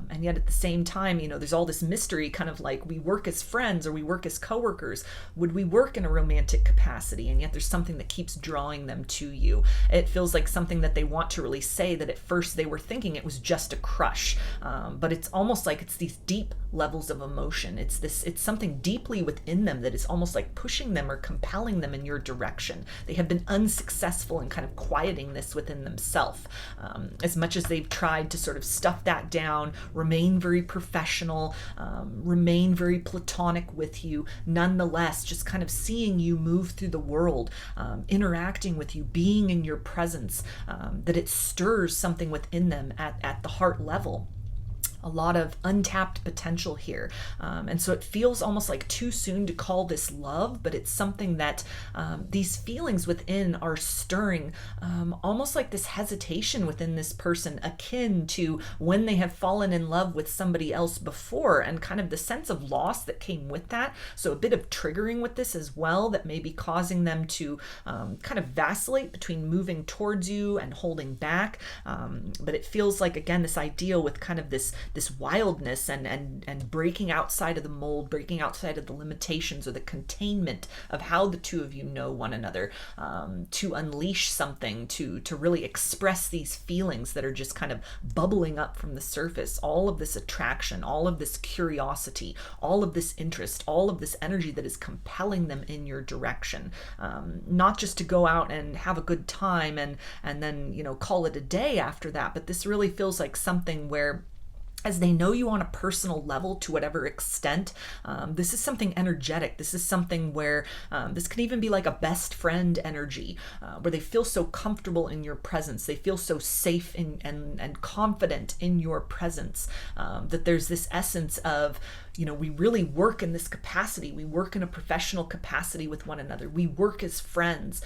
And yet at the same time, there's all this mystery, kind of like we work as friends or we work as coworkers. Would we work in a romantic capacity? And yet there's something that keeps drawing them to you. It feels like something that they want to really say, that at first they were thinking it was just a crush. But it's almost like it's these deep levels of emotion. It's something deeply within them that is almost like pushing them or compelling them in your direction. They have been unsuccessful in kind of quieting this within themselves. As much as they've tried to sort of stuff that down, remain very professional, remain very platonic with you, nonetheless, just kind of seeing you move through the world, interacting with you, being in your presence, that it stirs something within them at the heart level. A lot of untapped potential here. And so it feels almost like too soon to call this love, but it's something that these feelings within are stirring, almost like this hesitation within this person, akin to when they have fallen in love with somebody else before, and kind of the sense of loss that came with that. So a bit of triggering with this as well, that may be causing them to kind of vacillate between moving towards you and holding back. But it feels like, again, this ideal with kind of this wildness and breaking outside of the mold, breaking outside of the limitations or the containment of how the two of you know one another, to unleash something, to really express these feelings that are just kind of bubbling up from the surface, all of this attraction, all of this curiosity, all of this interest, all of this energy that is compelling them in your direction, not just to go out and have a good time and then call it a day after that, but this really feels like something where, as they know you on a personal level to whatever extent, this is something energetic. This is something where this can even be like a best friend energy, where they feel so comfortable in your presence. They feel so safe and confident in your presence, that there's this essence of, we really work in this capacity. We work in a professional capacity with one another. We work as friends.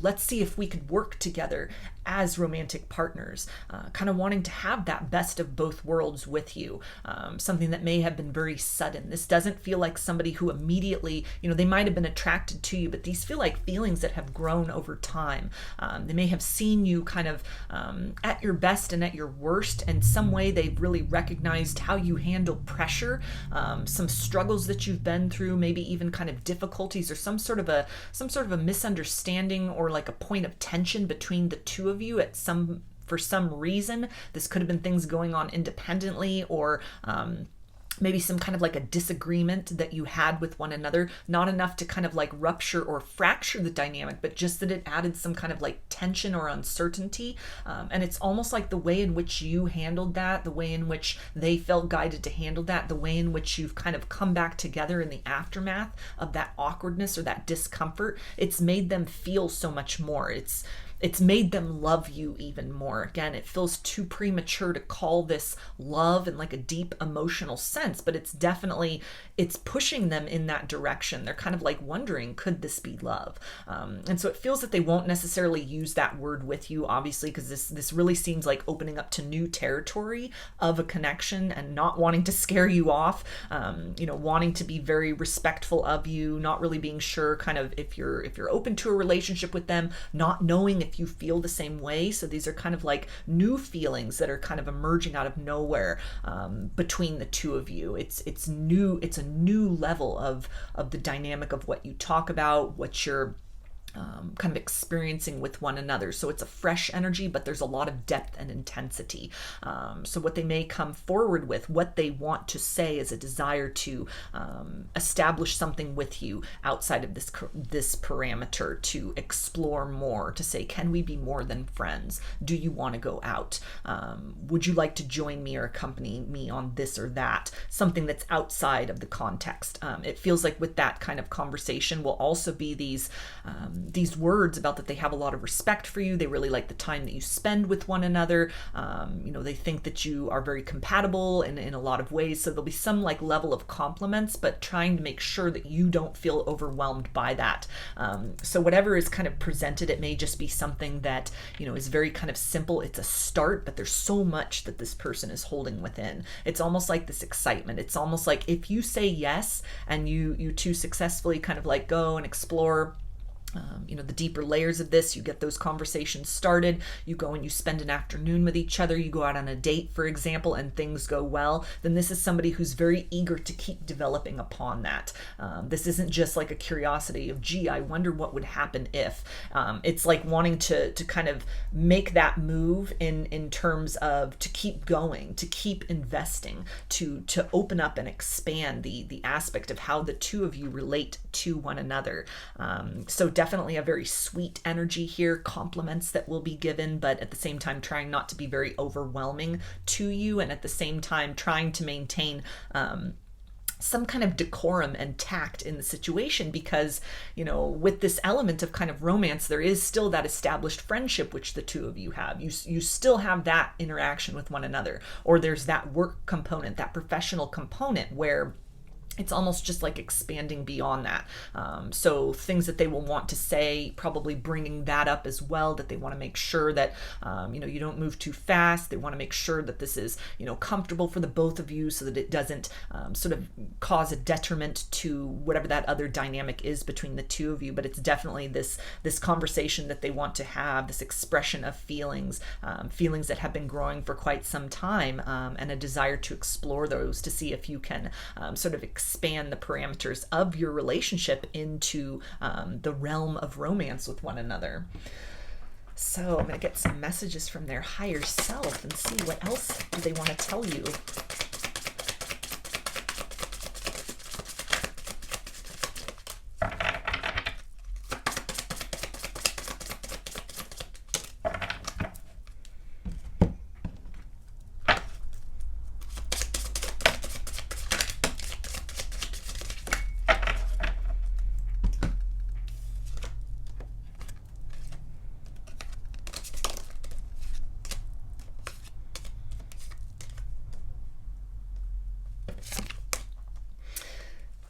Let's see if we could work together as romantic partners, kind of wanting to have that best of both worlds with you, something that may have been very sudden. This doesn't feel like somebody who immediately, they might have been attracted to you, but these feel like feelings that have grown over time. They may have seen you kind of at your best and at your worst, and some way they've really recognized how you handle pressure, some struggles that you've been through, maybe even kind of difficulties or some sort of a misunderstanding or like a point of tension between the two of you for some reason. This could have been things going on independently, or maybe some kind of like a disagreement that you had with one another, not enough to kind of like rupture or fracture the dynamic, but just that it added some kind of like tension or uncertainty. And it's almost like the way in which you handled that, the way in which they felt guided to handle that, the way in which you've kind of come back together in the aftermath of that awkwardness or that discomfort, it's made them feel so much more. It's made them love you even more. Again, it feels too premature to call this love in like a deep emotional sense, but it's pushing them in that direction. They're kind of like wondering, could this be love? And so it feels that they won't necessarily use that word with you, obviously, because this really seems like opening up to new territory of a connection and not wanting to scare you off, wanting to be very respectful of you, not really being sure kind of if you're open to a relationship with them, not knowing if if you feel the same way. So these are kind of like new feelings that are kind of emerging out of nowhere between the two of you. It's new. It's a new level of the dynamic of what you talk about, what you're kind of experiencing with one another. So it's a fresh energy, but there's a lot of depth and intensity. So what they may come forward with, what they want to say, is a desire to establish something with you outside of this parameter, to explore more, to say, can we be more than friends? Do you want to go out? Would you like to join me or accompany me on this or that? Something that's outside of the context. It feels like with that kind of conversation will also be these words about that they have a lot of respect for you. They really like the time that you spend with one another. They think that you are very compatible in a lot of ways. So there'll be some like level of compliments, but trying to make sure that you don't feel overwhelmed by that. So whatever is kind of presented, it may just be something that, is very kind of simple. It's a start, but there's so much that this person is holding within. It's almost like this excitement. It's almost like if you say yes and you two successfully kind of like go and explore the deeper layers of this, you get those conversations started, you go and you spend an afternoon with each other, you go out on a date, for example, and things go well, then this is somebody who's very eager to keep developing upon that. This isn't just like a curiosity of, gee, I wonder what would happen if. It's like wanting to kind of make that move in terms of to keep going, to keep investing, to open up and expand the aspect of how the two of you relate to one another. So definitely a very sweet energy here, compliments that will be given, but at the same time trying not to be very overwhelming to you, and at the same time trying to maintain some kind of decorum and tact in the situation, because with this element of kind of romance, there is still that established friendship which the two of you have. You still have that interaction with one another, or there's that work component, that professional component where it's almost just like expanding beyond that. So things that they will want to say, probably bringing that up as well, that they want to make sure that, you don't move too fast. They want to make sure that this is, comfortable for the both of you, so that it doesn't sort of cause a detriment to whatever that other dynamic is between the two of you. But it's definitely this conversation that they want to have, this expression of feelings that have been growing for quite some time, and a desire to explore those, to see if you can sort of expand the parameters of your relationship into the realm of romance with one another. So I'm going to get some messages from their higher self and see what else do they want to tell you.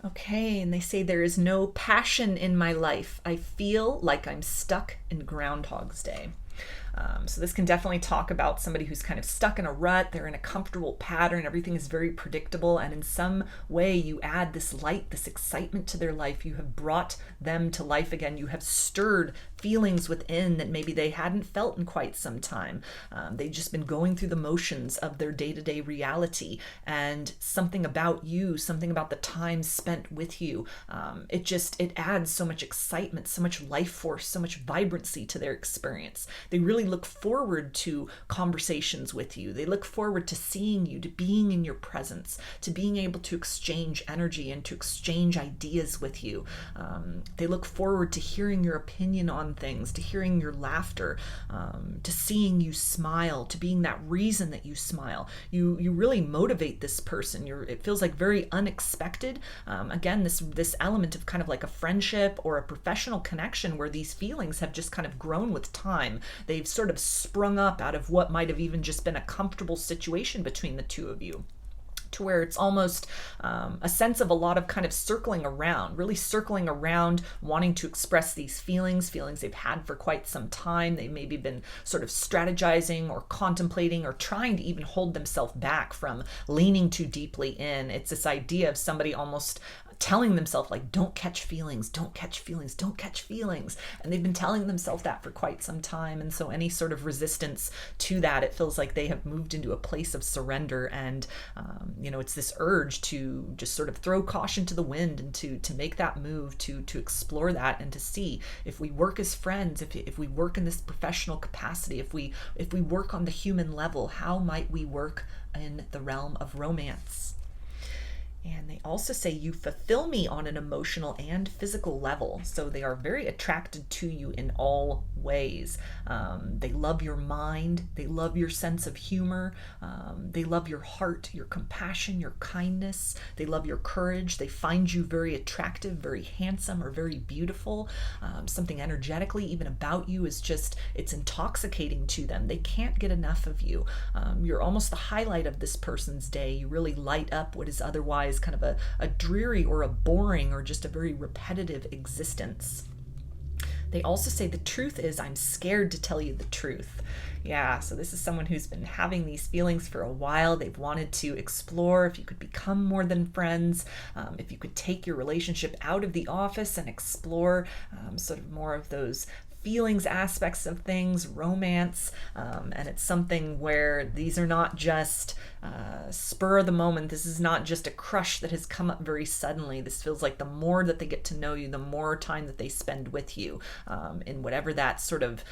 Okay, and they say, there is no passion in my life. I feel like I'm stuck in Groundhog's Day. So this can definitely talk about somebody who's kind of stuck in a rut. They're in a comfortable pattern. Everything is very predictable. And in some way, you add this light, this excitement to their life. You have brought them to life again. You have stirred feelings within that maybe they hadn't felt in quite some time. They've just been going through the motions of their day-to-day reality. And something about you, something about the time spent with you, it adds so much excitement, so much life force, so much vibrancy to their experience. They really look forward to conversations with you. They look forward to seeing you, to being in your presence, to being able to exchange energy and to exchange ideas with you. They look forward to hearing your opinion on things, to hearing your laughter, to seeing you smile, to being that reason that you smile. You really motivate this person. It feels like very unexpected. Again, this element of kind of like a friendship or a professional connection where these feelings have just kind of grown with time. They've sort of sprung up out of what might have even just been a comfortable situation between the two of you, to where it's almost a sense of a lot of kind of circling around, wanting to express these feelings they've had for quite some time. They maybe been sort of strategizing or contemplating or trying to even hold themselves back from leaning too deeply in. It's this idea of somebody almost telling themselves like, don't catch feelings, don't catch feelings, don't catch feelings. And they've been telling themselves that for quite some time. And so any sort of resistance to that, it feels like they have moved into a place of surrender. And, it's this urge to just sort of throw caution to the wind and to make that move, to explore that and to see if we work as friends, if we work in this professional capacity, if we work on the human level, how might we work in the realm of romance? And they also say you fulfill me on an emotional and physical level. So they are very attracted to you in all ways. They love your mind. They love your sense of humor. They love your heart, your compassion, your kindness. They love your courage. They find you very attractive, very handsome, or very beautiful. Something energetically even about you is just, it's intoxicating to them. They can't get enough of you. You're almost the highlight of this person's day. You really light up what is otherwise kind of a dreary or a boring or just a very repetitive existence. They also say the truth is I'm scared to tell you the truth. Yeah, so this is someone who's been having these feelings for a while. They've wanted to explore if you could become more than friends, if you could take your relationship out of the office and explore sort of more of those feelings aspects of things, romance, and it's something where these are not just spur of the moment. This is not just a crush that has come up very suddenly. This feels like the more that they get to know you, the more time that they spend with you, in whatever that sort of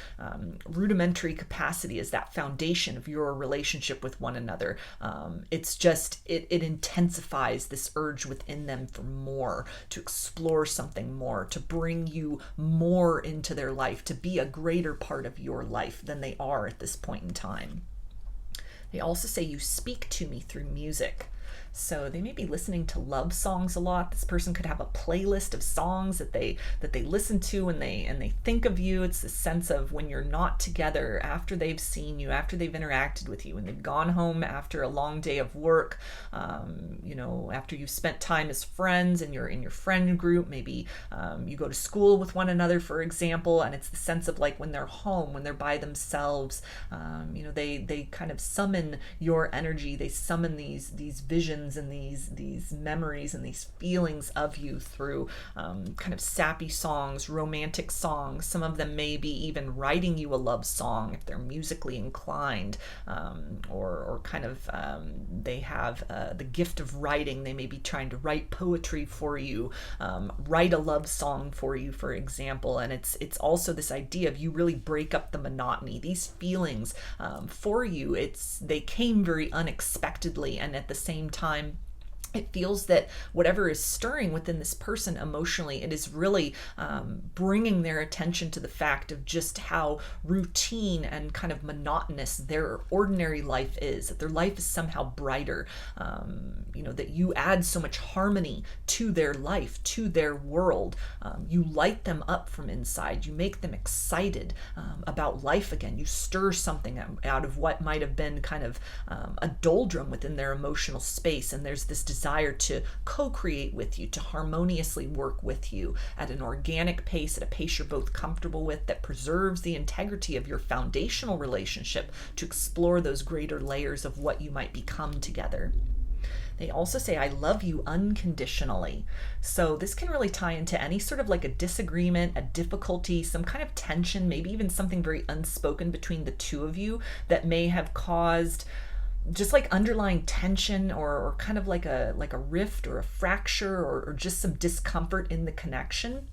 rudimentary capacity is, that foundation of your relationship with one another. It's just, it intensifies this urge within them for more, to explore something more, to bring you more into their life, to be a greater part of your life than they are at this point in time. They also say you speak to me through music. So they may be listening to love songs a lot. This person could have a playlist of songs that they listen to and they think of you. It's this sense of when you're not together, after they've seen you, after they've interacted with you, and they've gone home after a long day of work, after you've spent time as friends and you're in your friend group, maybe you go to school with one another, for example, and it's the sense of like when they're home, when they're by themselves, they kind of summon your energy. They summon these visions and these memories and these feelings of you through kind of sappy songs, romantic songs. Some of them may be even writing you a love song if they're musically inclined, or kind of they have the gift of writing. They may be trying to write poetry for you, write a love song for you, for example. And it's also this idea of you really break up the monotony. These feelings for you, they came very unexpectedly, and at the same time, it feels that whatever is stirring within this person emotionally, it is really bringing their attention to the fact of just how routine and kind of monotonous their ordinary life is, that their life is somehow brighter, that you add so much harmony to their life, to their world. You light them up from inside. You make them excited about life again. You stir something out of what might have been kind of a doldrum within their emotional space, and there's this desire to co-create with you, to harmoniously work with you at an organic pace, at a pace you're both comfortable with, that preserves the integrity of your foundational relationship, to explore those greater layers of what you might become together. They also say, I love you unconditionally. So this can really tie into any sort of like a disagreement, a difficulty, some kind of tension, maybe even something very unspoken between the two of you that may have caused just like underlying tension, or kind of like a rift or a fracture, or just some discomfort in the connection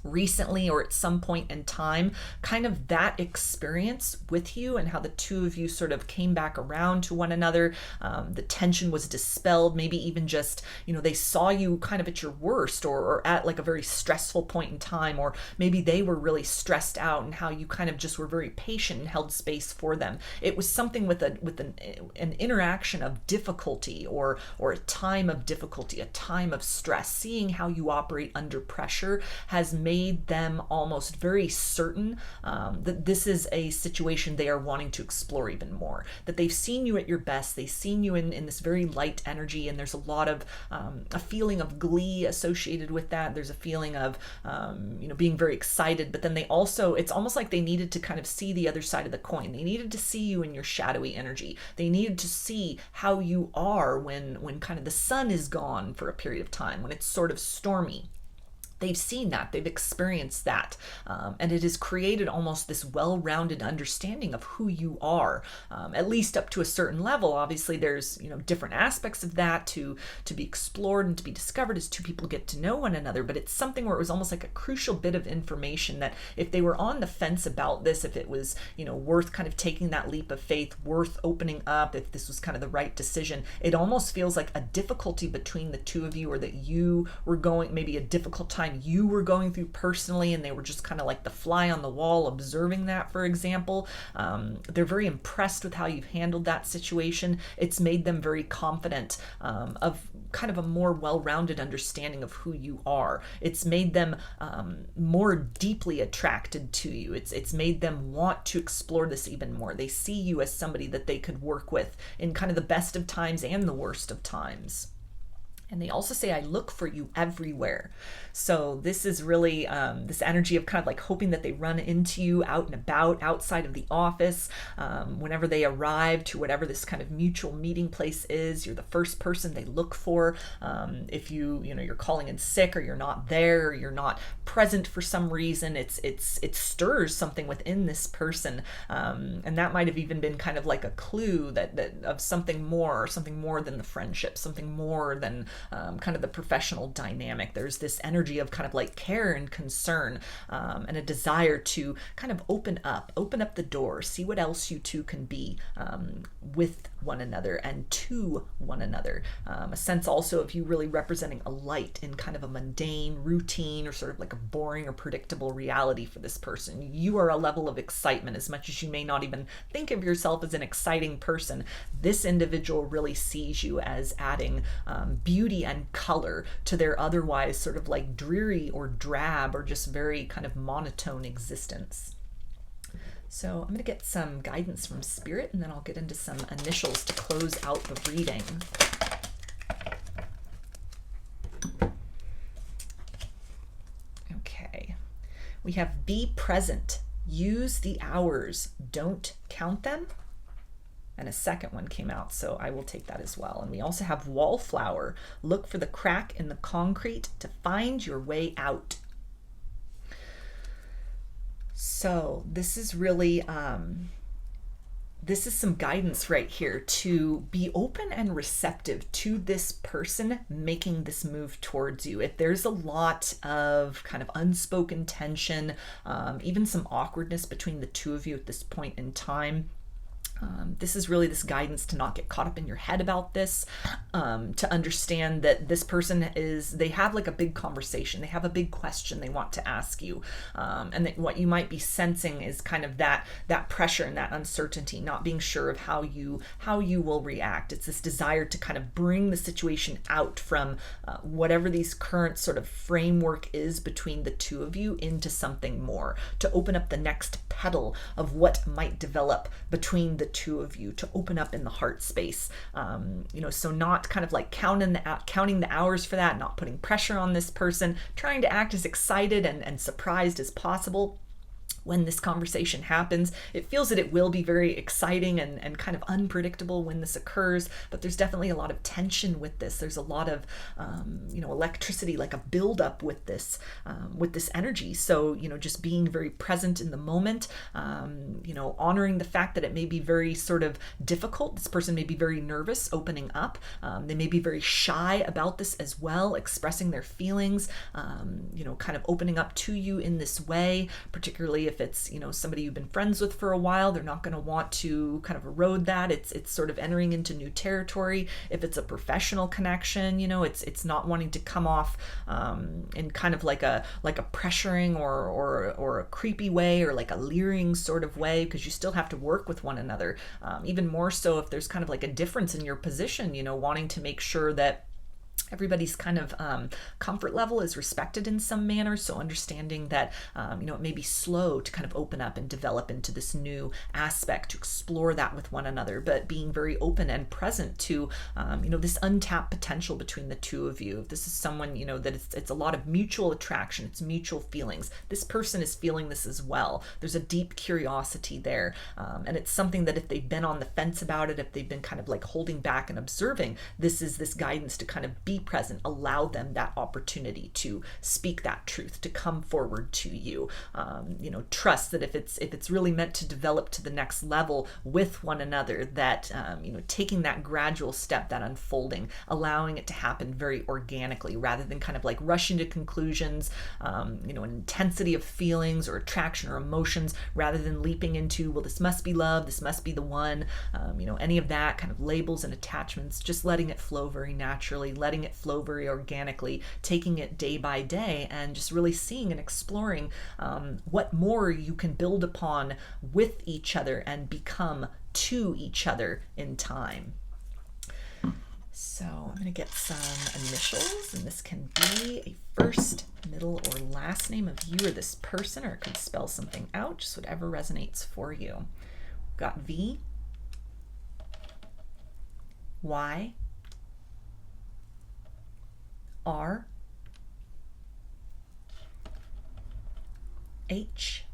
recently or at some point in time. Kind of that experience with you and how the two of you sort of came back around to one another. The tension was dispelled, maybe even just, they saw you kind of at your worst, or at like a very stressful point in time, or maybe they were really stressed out, and how you kind of just were very patient and held space for them. It was something with an interaction of difficulty, or a time of difficulty, a time of stress. Seeing how you operate under pressure has made made them almost very certain that this is a situation they are wanting to explore even more, that they've seen you at your best, they've seen you in this very light energy, and there's a lot of a feeling of glee associated with that. There's a feeling of being very excited, but then they also, it's almost like they needed to kind of see the other side of the coin. They needed to see you in your shadowy energy. They needed to see how you are when kind of the sun is gone for a period of time, when it's sort of stormy. They've seen that, they've experienced that, and it has created almost this well-rounded understanding of who you are, at least up to a certain level. Obviously, there's different aspects of that to be explored and to be discovered as two people get to know one another. But it's something where it was almost like a crucial bit of information that if they were on the fence about this, if it was worth kind of taking that leap of faith, worth opening up, if this was kind of the right decision, it almost feels like a difficulty between the two of you, or that you were going maybe a difficult time you were going through personally, and they were just kind of like the fly on the wall observing that, for example. They're very impressed with how you've handled that situation. It's made them very confident of kind of a more well-rounded understanding of who you are. It's made them more deeply attracted to you. It's made them want to explore this even more. They see you as somebody that they could work with in kind of the best of times and the worst of times. And they also say, I look for you everywhere. So this is really this energy of kind of like hoping that they run into you out and about, outside of the office. Whenever they arrive to whatever this kind of mutual meeting place is, you're the first person they look for. If you're calling in sick, or you're not there, or you're not present for some reason, it stirs something within this person. And that might have even been kind of like a clue that of something more than the friendship, something more than kind of the professional dynamic. There's this energy of kind of like care and concern, and a desire to kind of open up the door, see what else you two can be with one another and to one another. A sense also of you really representing a light in kind of a mundane routine, or sort of like a boring or predictable reality for this person. You are a level of excitement. As much as you may not even think of yourself as an exciting person, this individual really sees you as adding beauty and color to their otherwise sort of like dreary or drab or just very kind of monotone existence. So I'm going to get some guidance from Spirit, and then I'll get into some initials to close out the reading. Okay. We have be present, use the hours, don't count them. And a second one came out, so I will take that as well. And we also have wallflower, look for the crack in the concrete to find your way out. So this is really, this is some guidance right here to be open and receptive to this person making this move towards you. If there's a lot of kind of unspoken tension, even some awkwardness between the two of you at this point in time, this is really this guidance to not get caught up in your head about this, to understand that this person they have like a big conversation, they have a big question they want to ask you, and that what you might be sensing is kind of that pressure and that uncertainty, not being sure of how you will react. It's this desire to kind of bring the situation out from whatever these current sort of framework is between the two of you into something more, to open up the next petal of what might develop between the two of you, to open up in the heart space. So not kind of like counting the hours for that, not putting pressure on this person, trying to act as excited and surprised as possible. When this conversation happens, it feels that it will be very exciting and kind of unpredictable when this occurs, but there's definitely a lot of tension with this. There's a lot of, electricity, like a buildup with this energy. So, just being very present in the moment, honoring the fact that it may be very sort of difficult. This person may be very nervous opening up. They may be very shy about this as well, expressing their feelings, kind of opening up to you in this way, particularly if it's, somebody you've been friends with for a while. They're not going to want to kind of erode that. It's sort of entering into new territory. If it's a professional connection, it's not wanting to come off in kind of like a pressuring or a creepy way, or like a leering sort of way, because you still have to work with one another. Even more so if there's kind of like a difference in your position, wanting to make sure that Everybody's kind of comfort level is respected in some manner. So understanding that, it may be slow to kind of open up and develop into this new aspect, to explore that with one another, but being very open and present to, this untapped potential between the two of you. If this is someone, that it's a lot of mutual attraction, it's mutual feelings. This person is feeling this as well. There's a deep curiosity there. And it's something that if they've been on the fence about it, if they've been kind of like holding back and observing, this is this guidance to kind of be present, allow them that opportunity to speak that truth, to come forward to you. Trust that if it's really meant to develop to the next level with one another, that taking that gradual step, that unfolding, allowing it to happen very organically, rather than kind of like rushing to conclusions, an intensity of feelings or attraction or emotions, rather than leaping into, well, this must be love, this must be the one, any of that kind of labels and attachments. Just letting it flow very naturally, letting it flow very organically, taking it day by day, and just really seeing and exploring what more you can build upon with each other and become to each other in time. So I'm going to get some initials, and this can be a first, middle, or last name of you or this person, or it could spell something out, just whatever resonates for you. We've got V, Y, R, H,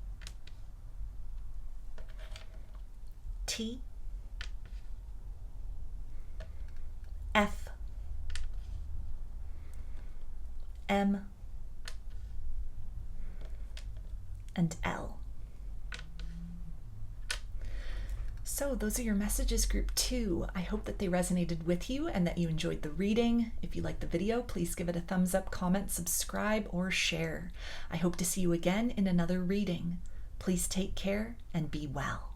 T, F, M, and L. So those are your messages, group 2. I hope that they resonated with you and that you enjoyed the reading. If you liked the video, please give it a thumbs up, comment, subscribe, or share. I hope to see you again in another reading. Please take care and be well.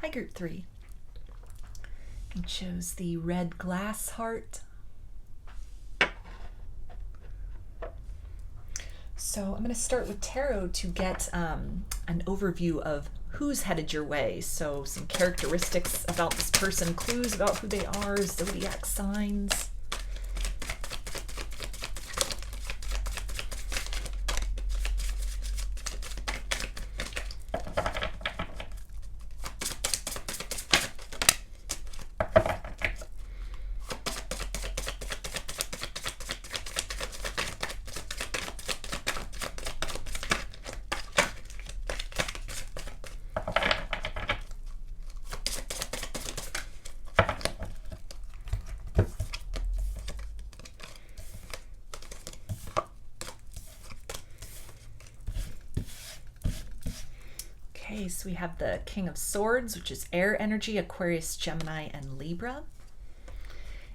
Hi, Group 3. You chose the red glass heart. So I'm going to start with tarot to get an overview of who's headed your way. So some characteristics about this person, clues about who they are, zodiac signs. Okay, so we have the King of Swords, which is air energy, Aquarius, Gemini, and Libra.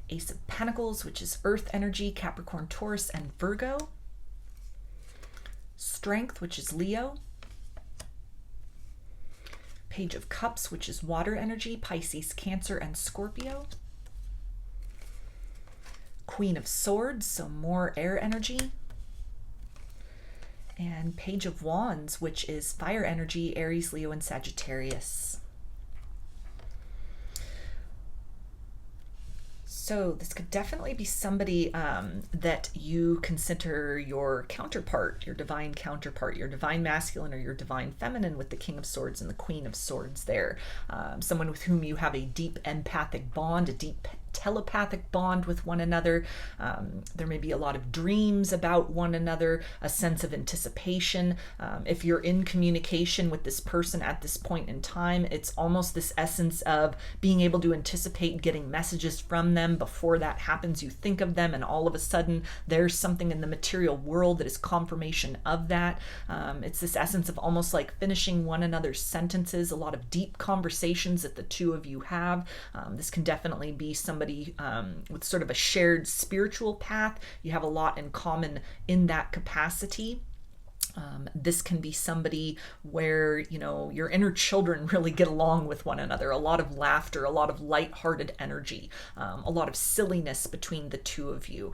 Ace of Pentacles, which is earth energy, Capricorn, Taurus, and Virgo. Strength, which is Leo. Page of Cups, which is water energy, Pisces, Cancer, and Scorpio. Queen of Swords, so more air energy. And Page of Wands, which is fire energy, Aries, Leo, and Sagittarius. So this could definitely be somebody that you consider your counterpart, your divine counterpart, your divine masculine or your divine feminine, with the King of Swords and the Queen of Swords there. Someone with whom you have a deep empathic bond, a deep telepathic bond with one another. There may be a lot of dreams about one another, a sense of anticipation. If you're in communication with this person at this point in time, it's almost this essence of being able to anticipate getting messages from them. Before that happens, you think of them, and all of a sudden there's something in the material world that is confirmation of that. It's this essence of almost like finishing one another's sentences, a lot of deep conversations that the two of you have. This can definitely be somebody with sort of a shared spiritual path. You have a lot in common in that capacity. This can be somebody where, you know, your inner children really get along with one another. A lot of laughter, a lot of lighthearted energy, a lot of silliness between the two of you.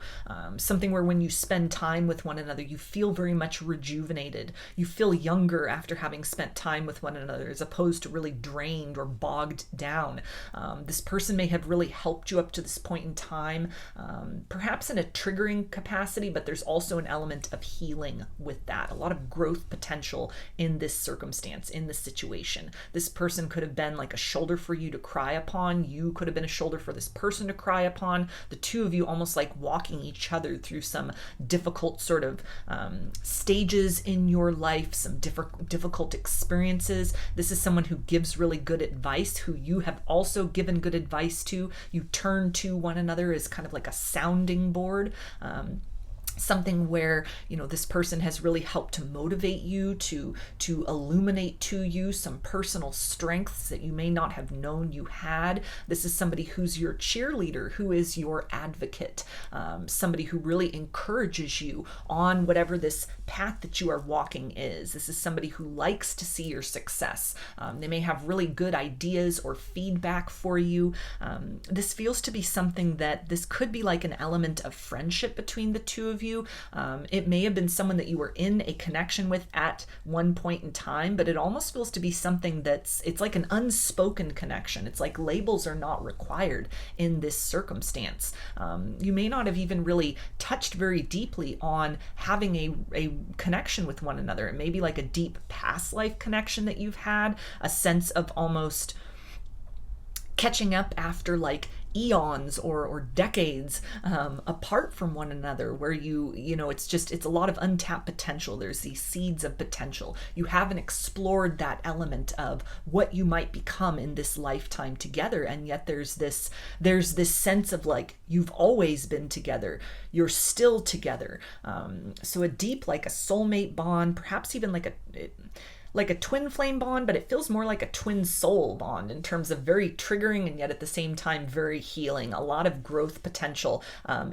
Something where when you spend time with one another, you feel very much rejuvenated. You feel younger after having spent time with one another, as opposed to really drained or bogged down. This person may have really helped you up to this point in time, perhaps in a triggering capacity, but there's also an element of healing with that. A lot of growth potential in this circumstance, in this situation. This person could have been like a shoulder for you to cry upon. You could have been a shoulder for this person to cry upon. The two of you almost like walking each other through some difficult sort of stages in your life, some difficult experiences. This is someone who gives really good advice, who you have also given good advice to. You turn to one another as kind of like a sounding board. Something where, you know, this person has really helped to motivate you, to illuminate to you some personal strengths that you may not have known you had. This is somebody who's your cheerleader, who is your advocate, somebody who really encourages you on whatever this path that you are walking is. This is somebody who likes to see your success. They may have really good ideas or feedback for you. This feels to be something that this could be like an element of friendship between the two of you. It may have been someone that you were in a connection with at one point in time, but it almost feels to be something it's like an unspoken connection. It's like labels are not required in this circumstance. You may not have even really touched very deeply on having a connection with one another. It may be like a deep past life connection that you've had, a sense of almost catching up after like eons or decades apart from one another, where you know, it's a lot of untapped potential. There's these seeds of potential. You haven't explored that element of what you might become in this lifetime together, and yet there's this sense of like, you've always been together, you're still together. So a deep, like a soulmate bond, perhaps even like a twin flame bond, but it feels more like a twin soul bond in terms of very triggering and yet at the same time very healing. A lot of growth potential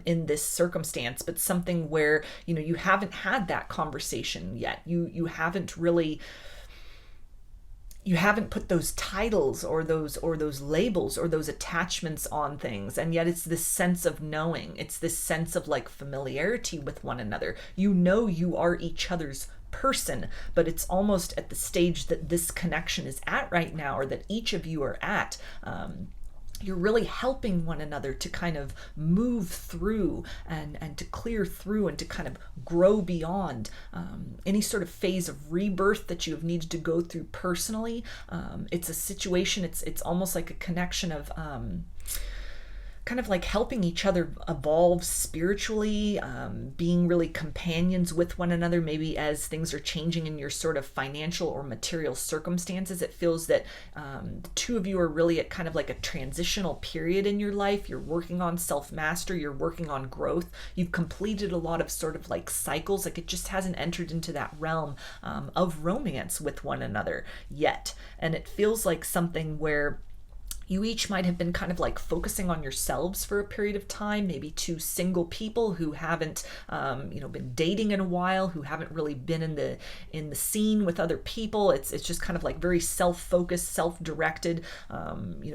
in this circumstance, but something where, you know, you haven't had that conversation yet. You haven't really you haven't put those titles or those labels or those attachments on things, and yet it's this sense of knowing. It's this sense of like familiarity with one another. You know you are each other's person, but it's almost at the stage that this connection is at right now, or that each of you are at. You're really helping one another to kind of move through and to clear through and to kind of grow beyond any sort of phase of rebirth that you have needed to go through personally. It's a situation, it's almost like a connection of kind of like helping each other evolve spiritually, being really companions with one another. Maybe as things are changing in your sort of financial or material circumstances, it feels that the two of you are really at kind of like a transitional period in your life. You're working on self-mastery, you're working on growth. You've completed a lot of sort of like cycles, like it just hasn't entered into that realm of romance with one another yet. And it feels like something where you each might have been kind of like focusing on yourselves for a period of time, maybe two single people who haven't, been dating in a while, who haven't really been in the scene with other people. It's just kind of like very self-focused, self-directed,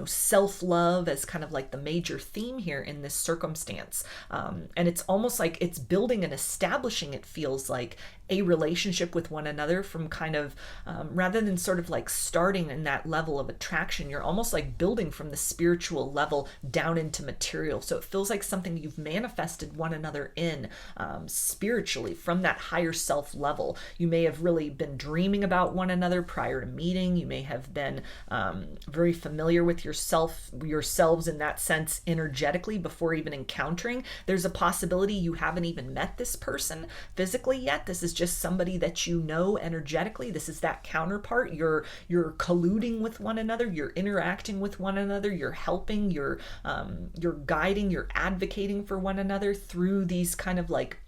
self-love as kind of like the major theme here in this circumstance. And it's almost like it's building and establishing, it feels like, a relationship with one another from kind of, rather than sort of like starting in that level of attraction, you're almost like building from the spiritual level down into material. So it feels like something you've manifested one another in spiritually from that higher self level. You may have really been dreaming about one another prior to meeting. You may have been very familiar with yourselves in that sense energetically before even encountering. There's a possibility you haven't even met this person physically yet. This is just somebody that you know energetically. This is that counterpart. You're colluding with one another. You're interacting with one another. You're helping. You're guiding. You're advocating for one another through these kind of like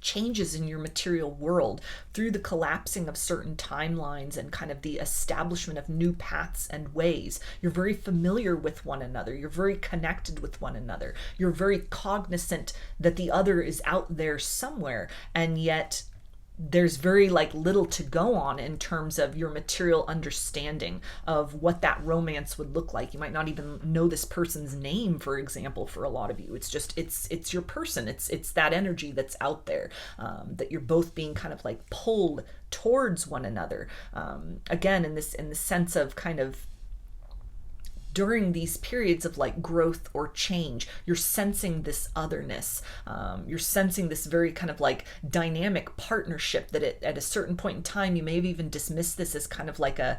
changes in your material world, through the collapsing of certain timelines and kind of the establishment of new paths and ways. You're very familiar with one another. You're very connected with one another. You're very cognizant that the other is out there somewhere, and yet there's very like little to go on in terms of your material understanding of what that romance would look like. You might not even know this person's name, for example, for a lot of you. It's just, it's your person. It's that energy that's out there, that you're both being kind of like pulled towards one another. Again, in the sense of kind of, during these periods of like growth or change, you're sensing this otherness. You're sensing this very kind of like dynamic partnership that at a certain point in time, you may have even dismissed this as kind of like a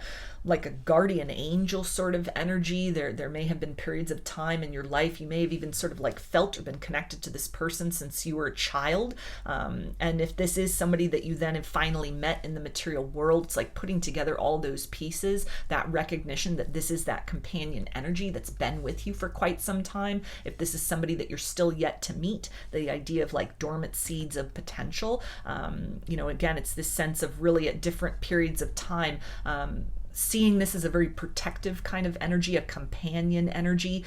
guardian angel sort of energy. There may have been periods of time in your life, you may have even sort of like felt or been connected to this person since you were a child. And if this is somebody that you then have finally met in the material world, it's like putting together all those pieces, that recognition that this is that companion energy that's been with you for quite some time. If this is somebody that you're still yet to meet, the idea of like dormant seeds of potential, again, it's this sense of really at different periods of time, seeing this as a very protective kind of energy, a companion energy,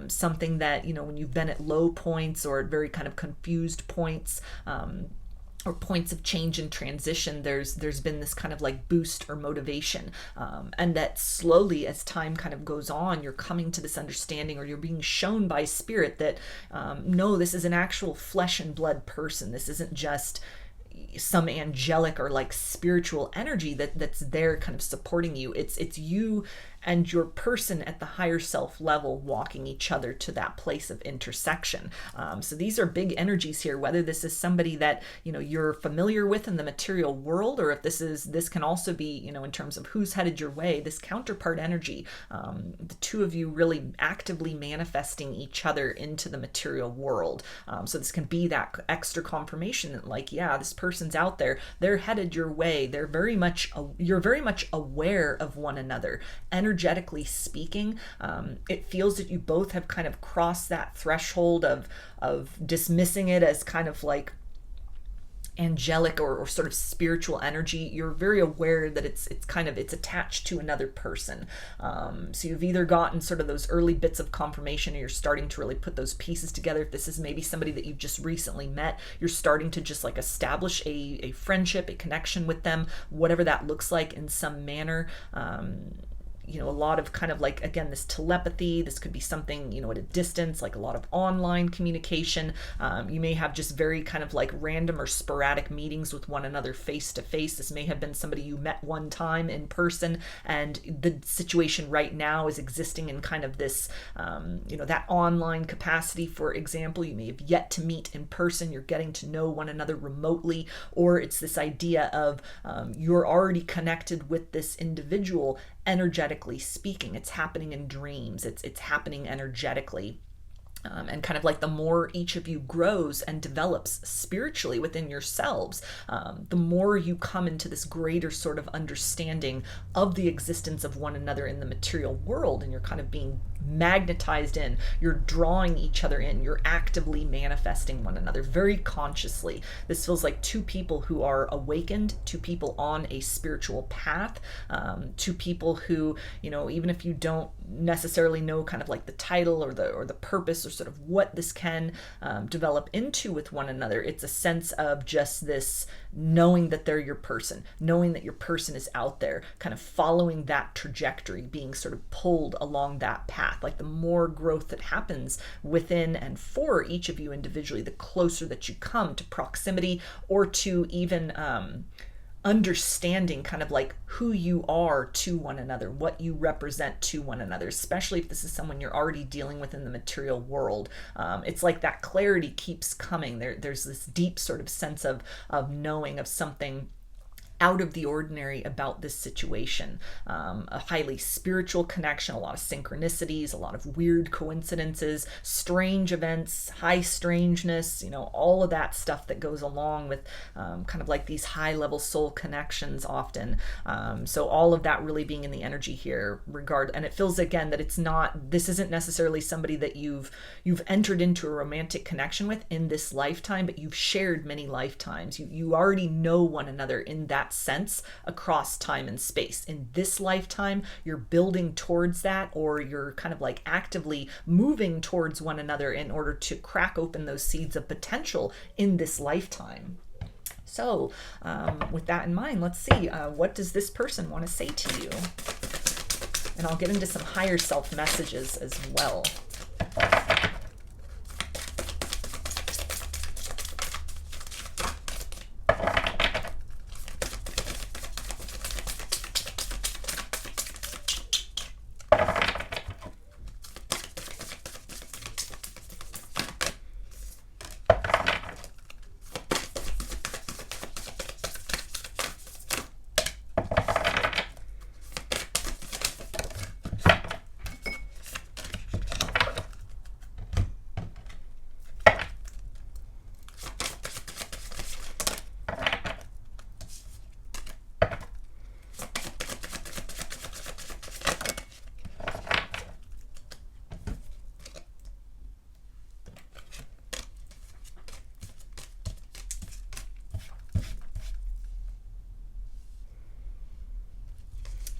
something that, when you've been at low points or at very kind of confused points, or points of change and transition, there's been this kind of like boost or motivation, and that slowly as time kind of goes on, you're coming to this understanding, or you're being shown by spirit that no, this is an actual flesh and blood person. This isn't just some angelic or like spiritual energy that's there kind of supporting you. It's you and your person at the higher self level walking each other to that place of intersection. So these are big energies here, whether this is somebody that, you're familiar with in the material world, or if this can also be, in terms of who's headed your way, this counterpart energy, the two of you really actively manifesting each other into the material world. So this can be that extra confirmation that like, yeah, this person's out there, they're headed your way. You're very much aware of one another. Energetically speaking, it feels that you both have kind of crossed that threshold of dismissing it as kind of like angelic or sort of spiritual energy, you're very aware that it's attached to another person. So you've either gotten sort of those early bits of confirmation, or you're starting to really put those pieces together. If this is maybe somebody that you've just recently met, you're starting to just like establish a friendship, a connection with them, whatever that looks like in some manner. A lot of kind of like, again, this telepathy. This could be something, at a distance, like a lot of online communication. You may have just very kind of like random or sporadic meetings with one another face to face. This may have been somebody you met one time in person, and the situation right now is existing in kind of this, that online capacity. For example, you may have yet to meet in person. You're getting to know one another remotely, or it's this idea of you're already connected with this individual. Energetically speaking, it's happening in dreams. It's happening energetically. And kind of like the more each of you grows and develops spiritually within yourselves, the more you come into this greater sort of understanding of the existence of one another in the material world, and you're kind of being magnetized in, you're drawing each other in, you're actively manifesting one another very consciously. This feels like two people who are awakened, two people on a spiritual path, two people who, even if you don't necessarily know kind of like the title or the purpose or sort of what this can develop into with one another, it's a sense of just this knowing that they're your person, knowing that your person is out there, kind of following that trajectory, being sort of pulled along that path. Like the more growth that happens within and for each of you individually, the closer that you come to proximity, or to even understanding kind of like who you are to one another, what you represent to one another, especially if this is someone you're already dealing with in the material world. It's like that clarity keeps coming. There's this deep sort of sense of knowing of something out of the ordinary about this situation. A highly spiritual connection, a lot of synchronicities, a lot of weird coincidences, strange events, high strangeness, all of that stuff that goes along with kind of like these high level soul connections often. So all of that really being in the energy here and it feels again that this isn't necessarily somebody that you've entered into a romantic connection with in this lifetime, but you've shared many lifetimes. You already know one another in that sense across time and space. In this lifetime, you're building towards that, or you're kind of like actively moving towards one another in order to crack open those seeds of potential in this lifetime. So with that in mind, let's see, what does this person want to say to you? And I'll get into some higher self messages as well.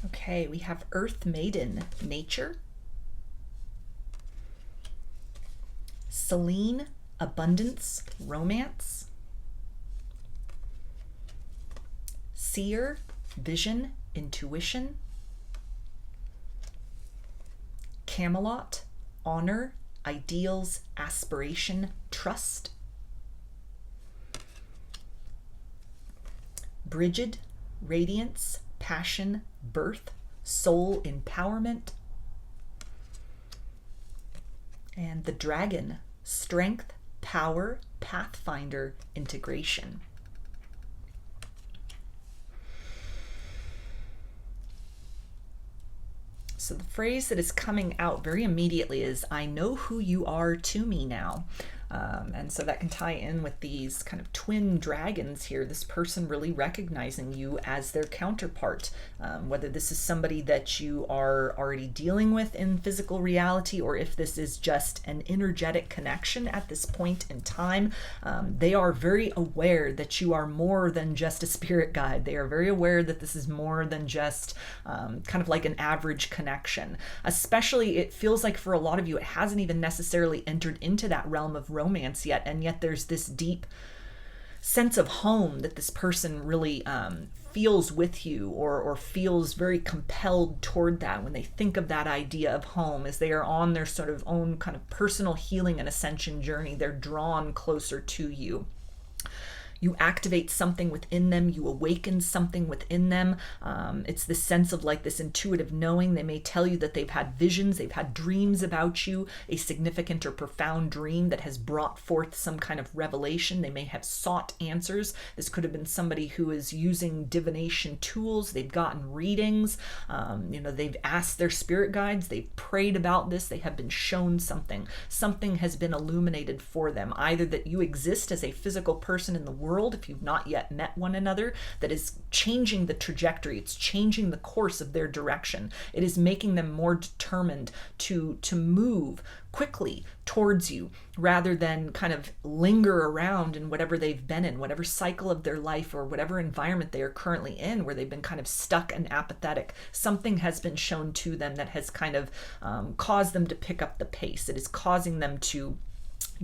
Okay, we have Earth Maiden, Nature. Selene, Abundance, Romance. Seer, Vision, Intuition. Camelot, Honor, Ideals, Aspiration, Trust. Brigid, Radiance, Passion, Birth, Soul Empowerment. And the Dragon, Strength, Power, Pathfinder, Integration. So the phrase that is coming out very immediately is, I know who you are to me now. And so that can tie in with these kind of twin dragons here, this person really recognizing you as their counterpart, whether this is somebody that you are already dealing with in physical reality, or if this is just an energetic connection at this point in time. They are very aware that you are more than just a spirit guide. They are very aware that this is more than just kind of like an average connection. Especially, it feels like for a lot of you, it hasn't even necessarily entered into that realm of romance yet, and yet there's this deep sense of home that this person really feels with you, or feels very compelled toward that when they think of that idea of home, as they are on their sort of own kind of personal healing and ascension journey. They're drawn closer to you. You activate something within them, you awaken something within them. It's this sense of like this intuitive knowing. They may tell you that they've had visions, they've had dreams about you, a significant or profound dream that has brought forth some kind of revelation. They may have sought answers. This could have been somebody who is using divination tools. They've gotten readings. They've asked their spirit guides. They've prayed about this. They have been shown something. Something has been illuminated for them, either that you exist as a physical person in the world, if you've not yet met one another, that is changing the trajectory. It's changing the course of their direction. It is making them more determined to move quickly towards you, rather than kind of linger around in whatever they've been in, whatever cycle of their life or whatever environment they are currently in, where they've been kind of stuck and apathetic. Something has been shown to them that has kind of caused them to pick up the pace. It is causing them to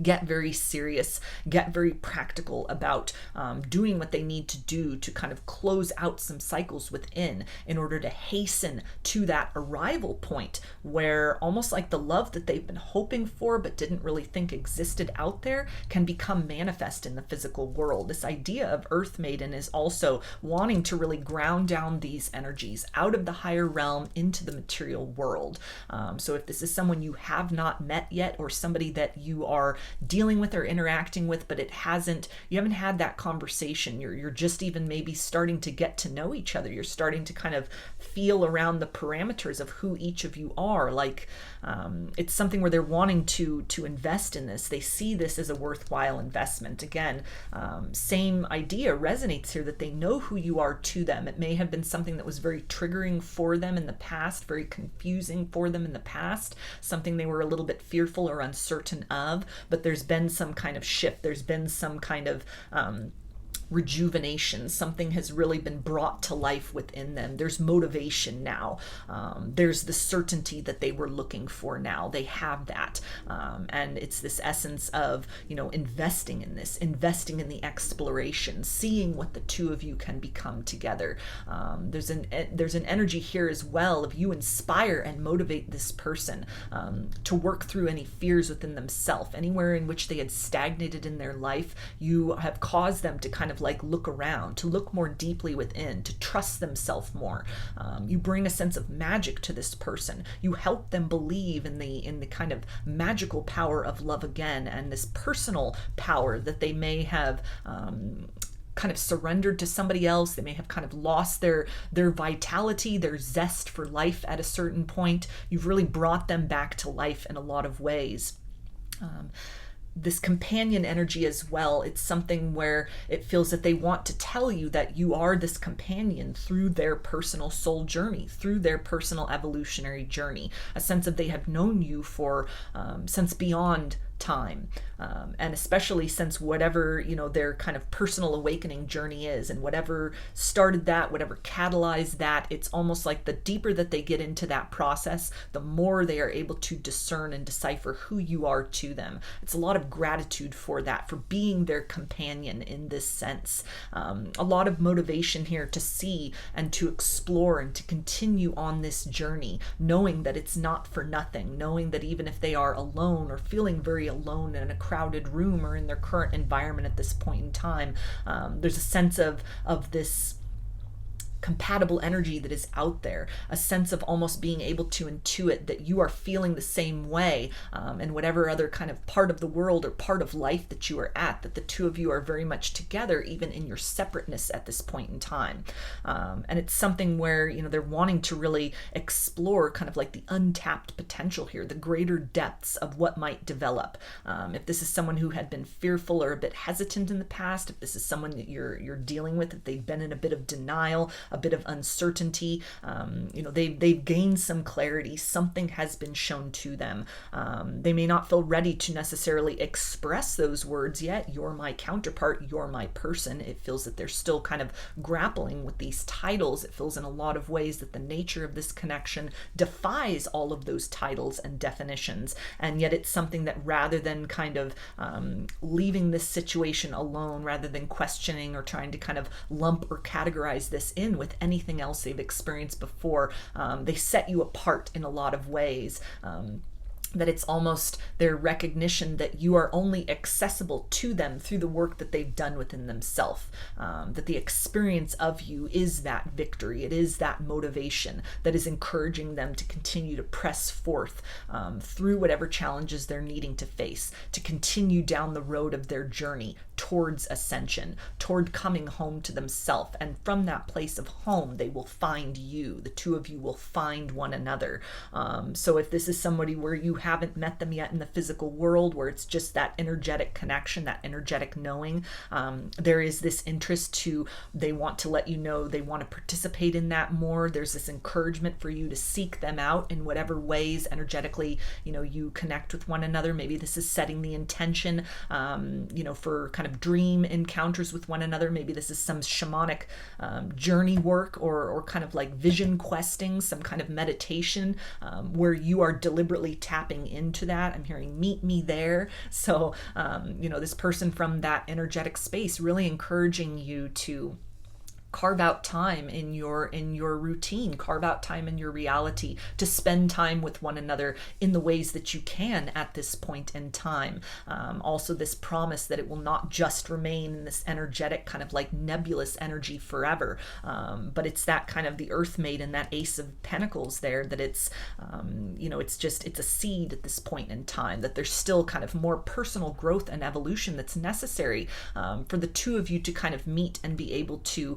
get very serious, get very practical about doing what they need to do to kind of close out some cycles within, in order to hasten to that arrival point where almost like the love that they've been hoping for but didn't really think existed out there can become manifest in the physical world. This idea of Earth Maiden is also wanting to really ground down these energies out of the higher realm into the material world. So if this is someone you have not met yet, or somebody that you are dealing with or interacting with, but you haven't had that conversation. You're just even maybe starting to get to know each other. You're starting to kind of feel around the parameters of who each of you are. Like it's something where they're wanting to invest in this. They see this as a worthwhile investment. Again, same idea resonates here, that they know who you are to them. It may have been something that was very triggering for them in the past, very confusing for them in the past, something they were a little bit fearful or uncertain of, but there's been some kind of shift. There's been some kind of rejuvenation. Something has really been brought to life within them. There's motivation now. There's the certainty that they were looking for now. They have that. And it's this essence of, investing in this, investing in the exploration, seeing what the two of you can become together. There's an energy here as well of you inspire and motivate this person to work through any fears within themselves. Anywhere in which they had stagnated in their life, you have caused them to kind of like look around, to look more deeply within, to trust themselves more. You bring a sense of magic to this person. You help them believe in the kind of magical power of love again, and this personal power that they may have kind of surrendered to somebody else. They may have kind of lost their vitality, their zest for life at a certain point. You've really brought them back to life in a lot of ways. This companion energy as well, it's something where it feels that they want to tell you that you are this companion through their personal soul journey, through their personal evolutionary journey, a sense of they have known you for since beyond time, and especially since whatever their kind of personal awakening journey is, and whatever started that, whatever catalyzed that, it's almost like the deeper that they get into that process, the more they are able to discern and decipher who you are to them. It's a lot of gratitude for that, for being their companion in this sense. A lot of motivation here to see and to explore and to continue on this journey, knowing that it's not for nothing, knowing that even if they are alone or feeling very alone in a crowded room or in their current environment at this point in time, there's a sense of this compatible energy that is out there, a sense of almost being able to intuit that you are feeling the same way, and whatever other kind of part of the world or part of life that you are at, that the two of you are very much together, even in your separateness at this point in time. And it's something where, they're wanting to really explore kind of like the untapped potential here, the greater depths of what might develop. If this is someone who had been fearful or a bit hesitant in the past, if this is someone that you're dealing with, if they've been in a bit of denial, a bit of uncertainty, they've gained some clarity, something has been shown to them. They may not feel ready to necessarily express those words yet. You're my counterpart, you're my person. It feels that they're still kind of grappling with these titles. It feels in a lot of ways that the nature of this connection defies all of those titles and definitions. And yet it's something that, rather than kind of leaving this situation alone, rather than questioning or trying to kind of lump or categorize this in with anything else they've experienced before, they set you apart in a lot of ways. That it's almost their recognition that you are only accessible to them through the work that they've done within themselves, that the experience of you is that victory, it is that motivation that is encouraging them to continue to press forth through whatever challenges they're needing to face, to continue down the road of their journey towards ascension, toward coming home to themselves. And from that place of home, they will find you. The two of you will find one another. So if this is somebody where you haven't met them yet in the physical world, where it's just that energetic connection, that energetic knowing, there is this interest to, they want to let you know they want to participate in that more. There's this encouragement for you to seek them out in whatever ways energetically, you connect with one another. Maybe this is setting the intention, for kind of dream encounters with one another. Maybe this is some shamanic journey work, or kind of like vision questing, some kind of meditation, where you are deliberately tapping into that. I'm hearing meet me there. So, this person from that energetic space really encouraging you to carve out time in your routine, carve out time in your reality to spend time with one another in the ways that you can at this point in time. Also this promise that it will not just remain in this energetic kind of like nebulous energy forever, but it's that kind of the Earth Maiden, that Ace of Pentacles there, that it's, it's a seed at this point in time, that there's still kind of more personal growth and evolution that's necessary for the two of you to kind of meet and be able to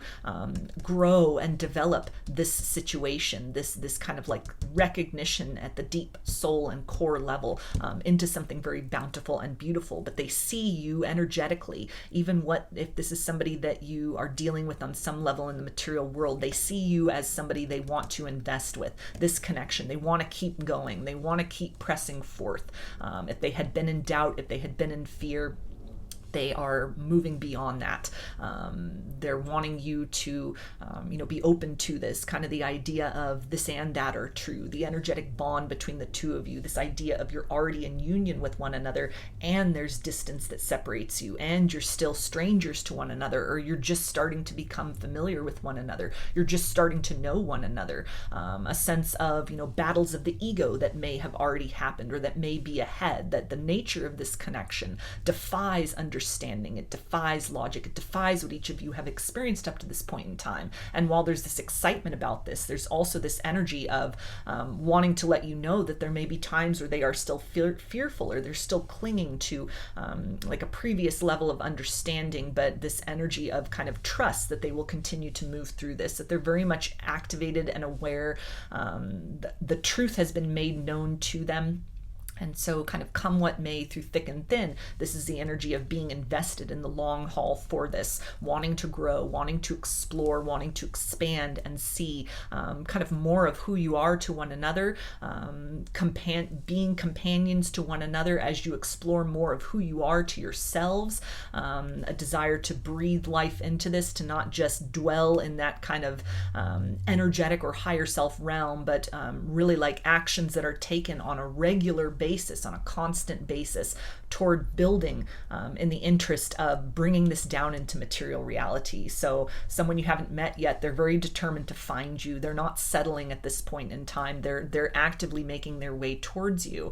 grow and develop this situation, this kind of like recognition at the deep soul and core level, into something very bountiful and beautiful. But they see you energetically, even if this is somebody that you are dealing with on some level in the material world, they see you as somebody they want to invest with, this connection. They want to keep going. They want to keep pressing forth. If they had been in doubt, if they had been in fear, they are moving beyond that. They're wanting you to, be open to this, kind of the idea of this and that are true, the energetic bond between the two of you, this idea of you're already in union with one another and there's distance that separates you and you're still strangers to one another, or you're just starting to become familiar with one another. You're just starting to know one another. A sense of, battles of the ego that may have already happened or that may be ahead, that the nature of this connection defies understanding, it defies logic, it defies what each of you have experienced up to this point in time. And while there's this excitement about this, there's also this energy of wanting to let you know that there may be times where they are still fearful, or they're still clinging to like a previous level of understanding, but this energy of kind of trust that they will continue to move through this, that they're very much activated and aware. The truth has been made known to them. And so kind of come what may, through thick and thin, this is the energy of being invested in the long haul for this, wanting to grow, wanting to explore, wanting to expand and see kind of more of who you are to one another, being companions to one another as you explore more of who you are to yourselves, a desire to breathe life into this, to not just dwell in that kind of energetic or higher self realm, but really like actions that are taken on a regular basis basis, on a constant basis, toward building in the interest of bringing this down into material reality. So someone you haven't met yet, they're very determined to find you. They're not settling at this point in time. They're actively making their way towards you.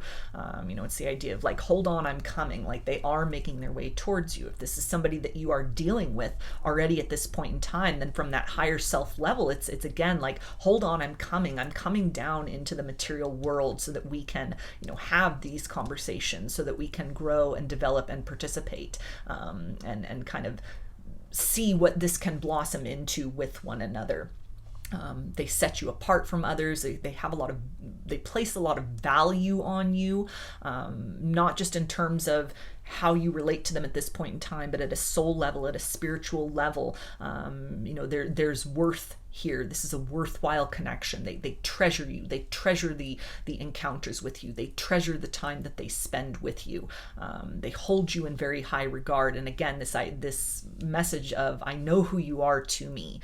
It's the idea of like, hold on, I'm coming. Like, they are making their way towards you. If this is somebody that you are dealing with already at this point in time, then from that higher self level, it's again like, hold on, I'm coming down into the material world so that we can, have these conversations, so that we can grow and develop and participate, and kind of see what this can blossom into with one another. They set you apart from others. They place a lot of value on you, not just in terms of how you relate to them at this point in time, but at a soul level, at a spiritual level. There's worth here. This is a worthwhile connection. They treasure you. They treasure the encounters with you. They treasure the time that they spend with you. They hold you in very high regard. And again, this message of, I know who you are to me.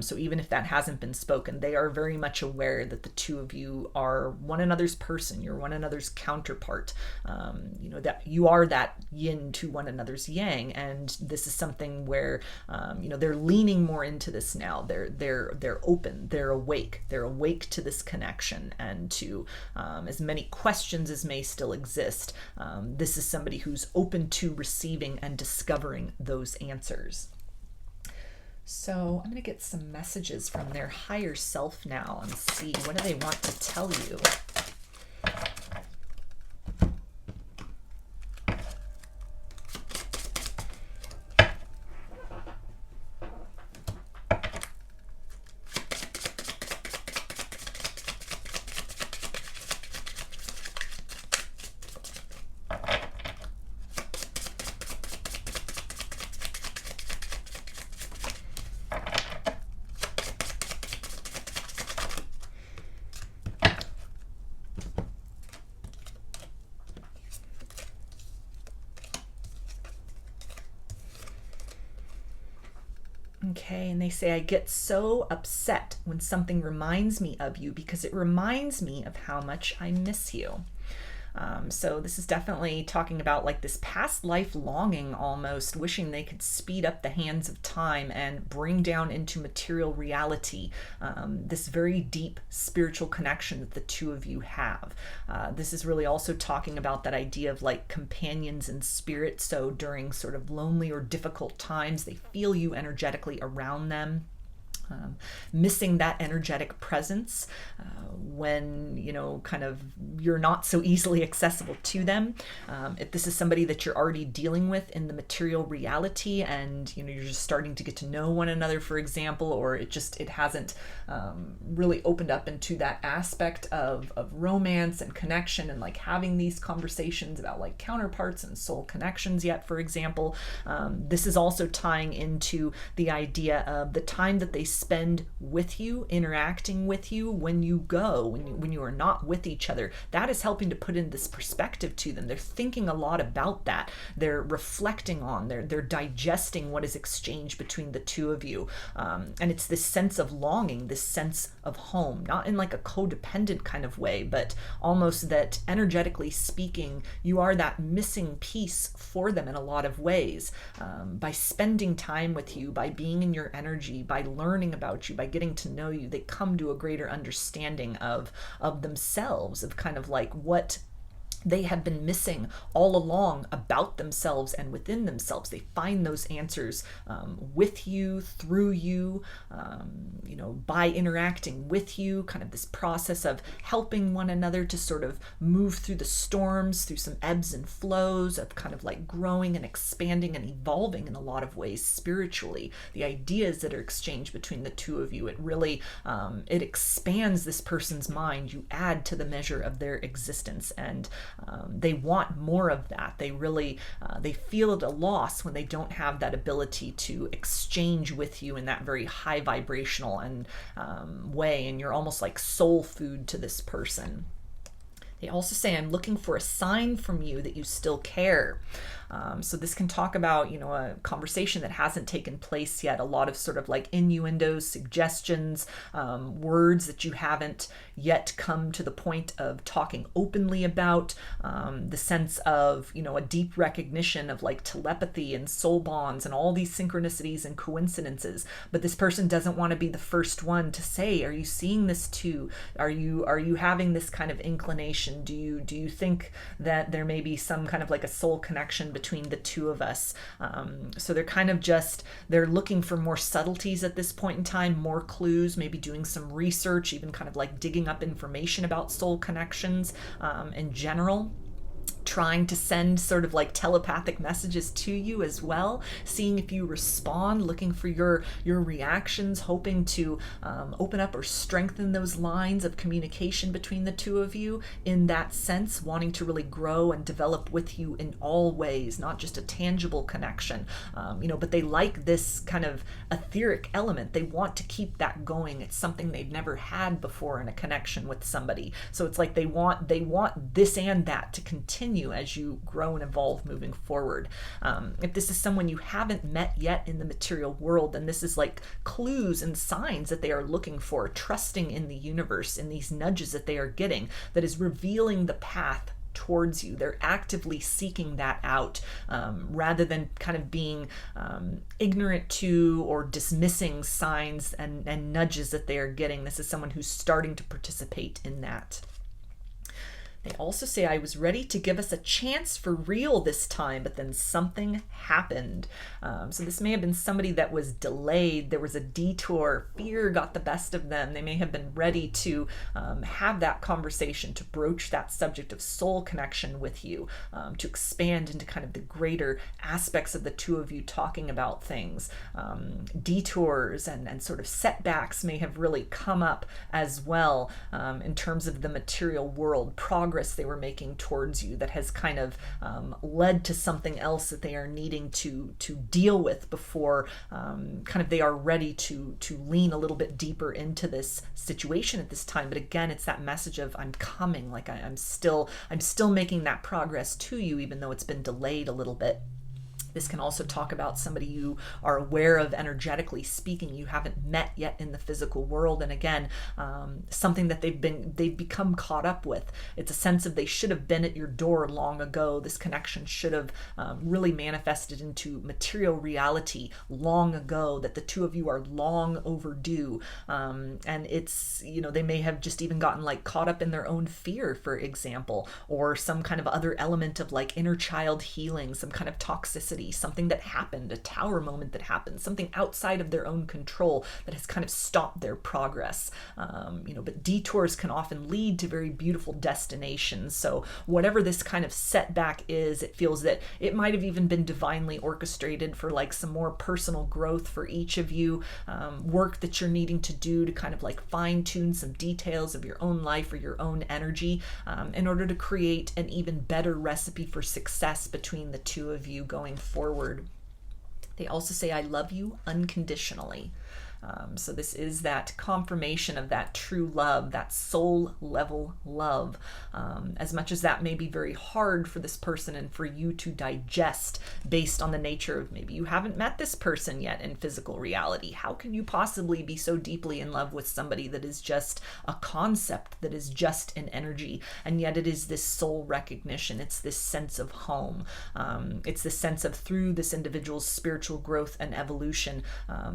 So even if that hasn't been spoken, they are very much aware that the two of you are one another's person. You're one another's counterpart. That you are that yin to one another's yang. And this is something where, they're leaning more into this now. They're open, they're awake to this connection, and to as many questions as may still exist. This is somebody who's open to receiving and discovering those answers. So I'm going to get some messages from their higher self now and see, what do they want to tell you? Okay, and they say, I get so upset when something reminds me of you because it reminds me of how much I miss you. So this is definitely talking about like this past life longing, almost wishing they could speed up the hands of time and bring down into material reality this very deep spiritual connection that the two of you have. This is really also talking about that idea of like companions in spirit. So during sort of lonely or difficult times, they feel you energetically around them. Missing that energetic presence when, kind of you're not so easily accessible to them. If this is somebody that you're already dealing with in the material reality and, you're just starting to get to know one another, for example, or it hasn't really opened up into that aspect of romance and connection and like having these conversations about like counterparts and soul connections yet, for example. This is also tying into the idea of the time that they spend with you, interacting with you when you go, when you are not with each other. That is helping to put in this perspective to them. They're thinking a lot about that. They're reflecting on, they're digesting what is exchanged between the two of you. And it's this sense of longing, this sense of home, not in like a codependent kind of way, but almost that energetically speaking, you are that missing piece for them in a lot of ways. By spending time with you, by being in your energy, by learning about you, by getting to know you, they come to a greater understanding of themselves, of kind of like what they have been missing all along about themselves and within themselves. They find those answers with you, through you, by interacting with you, kind of this process of helping one another to sort of move through the storms, through some ebbs and flows of kind of like growing and expanding and evolving in a lot of ways spiritually. The ideas that are exchanged between the two of you, it really, it expands this person's mind. You add to the measure of their existence, and they want more of that. They really, they feel at a loss when they don't have that ability to exchange with you in that very high vibrational and way, and you're almost like soul food to this person. They also say, I'm looking for a sign from you that you still care. So this can talk about, a conversation that hasn't taken place yet. A lot of sort of like innuendos, suggestions, words that you haven't yet come to the point of talking openly about. The sense of, a deep recognition of like telepathy and soul bonds and all these synchronicities and coincidences. But this person doesn't want to be the first one to say, are you seeing this too? Are you having this kind of inclination? Do you think that there may be some kind of like a soul connection between the two of us? So they're kind of they're looking for more subtleties at this point in time, more clues, maybe doing some research, even kind of like digging up information about soul connections in general. Trying to send sort of like telepathic messages to you as well, seeing if you respond, looking for your reactions, hoping to open up or strengthen those lines of communication between the two of you in that sense, wanting to really grow and develop with you in all ways, not just a tangible connection, but they like this kind of etheric element. They want to keep that going. It's something they've never had before in a connection with somebody. So it's like they want this and that to continue as you grow and evolve moving forward. If this is someone you haven't met yet in the material world, then this is like clues and signs that they are looking for, trusting in the universe, in these nudges that they are getting, that is revealing the path towards you. They're actively seeking that out, rather than kind of being ignorant to or dismissing signs and nudges that they are getting. This is someone who's starting to participate in that. They also say, I was ready to give us a chance for real this time, but then something happened. So this may have been somebody that was delayed. There was a detour. Fear got the best of them. They may have been ready to have that conversation, to broach that subject of soul connection with you, to expand into kind of the greater aspects of the two of you talking about things. Detours and sort of setbacks may have really come up as well, in terms of the material world, progress they were making towards you that has kind of led to something else that they are needing to deal with before kind of they are ready to lean a little bit deeper into this situation at this time. But again, it's that message of I'm coming, like I'm still making that progress to you, even though it's been delayed a little bit. This can also talk about somebody you are aware of, energetically speaking, you haven't met yet in the physical world. And again, something that they've become caught up with. It's a sense of they should have been at your door long ago. This connection should have really manifested into material reality long ago, that the two of you are long overdue. And it's, they may have just even gotten like caught up in their own fear, for example, or some kind of other element of like inner child healing, some kind of toxicity, something that happened, a tower moment that happened, something outside of their own control that has kind of stopped their progress. But detours can often lead to very beautiful destinations. So whatever this kind of setback is, it feels that it might have even been divinely orchestrated for like some more personal growth for each of you, work that you're needing to do to kind of like fine tune some details of your own life or your own energy, in order to create an even better recipe for success between the two of you going forward. They also say, I love you unconditionally. So this is that confirmation of that true love, that soul level love. As much as that may be very hard for this person and for you to digest based on the nature of maybe you haven't met this person yet in physical reality. How can you possibly be so deeply in love with somebody that is just a concept, that is just an energy? And yet it is this soul recognition. It's this sense of home. It's this sense of through this individual's spiritual growth and evolution,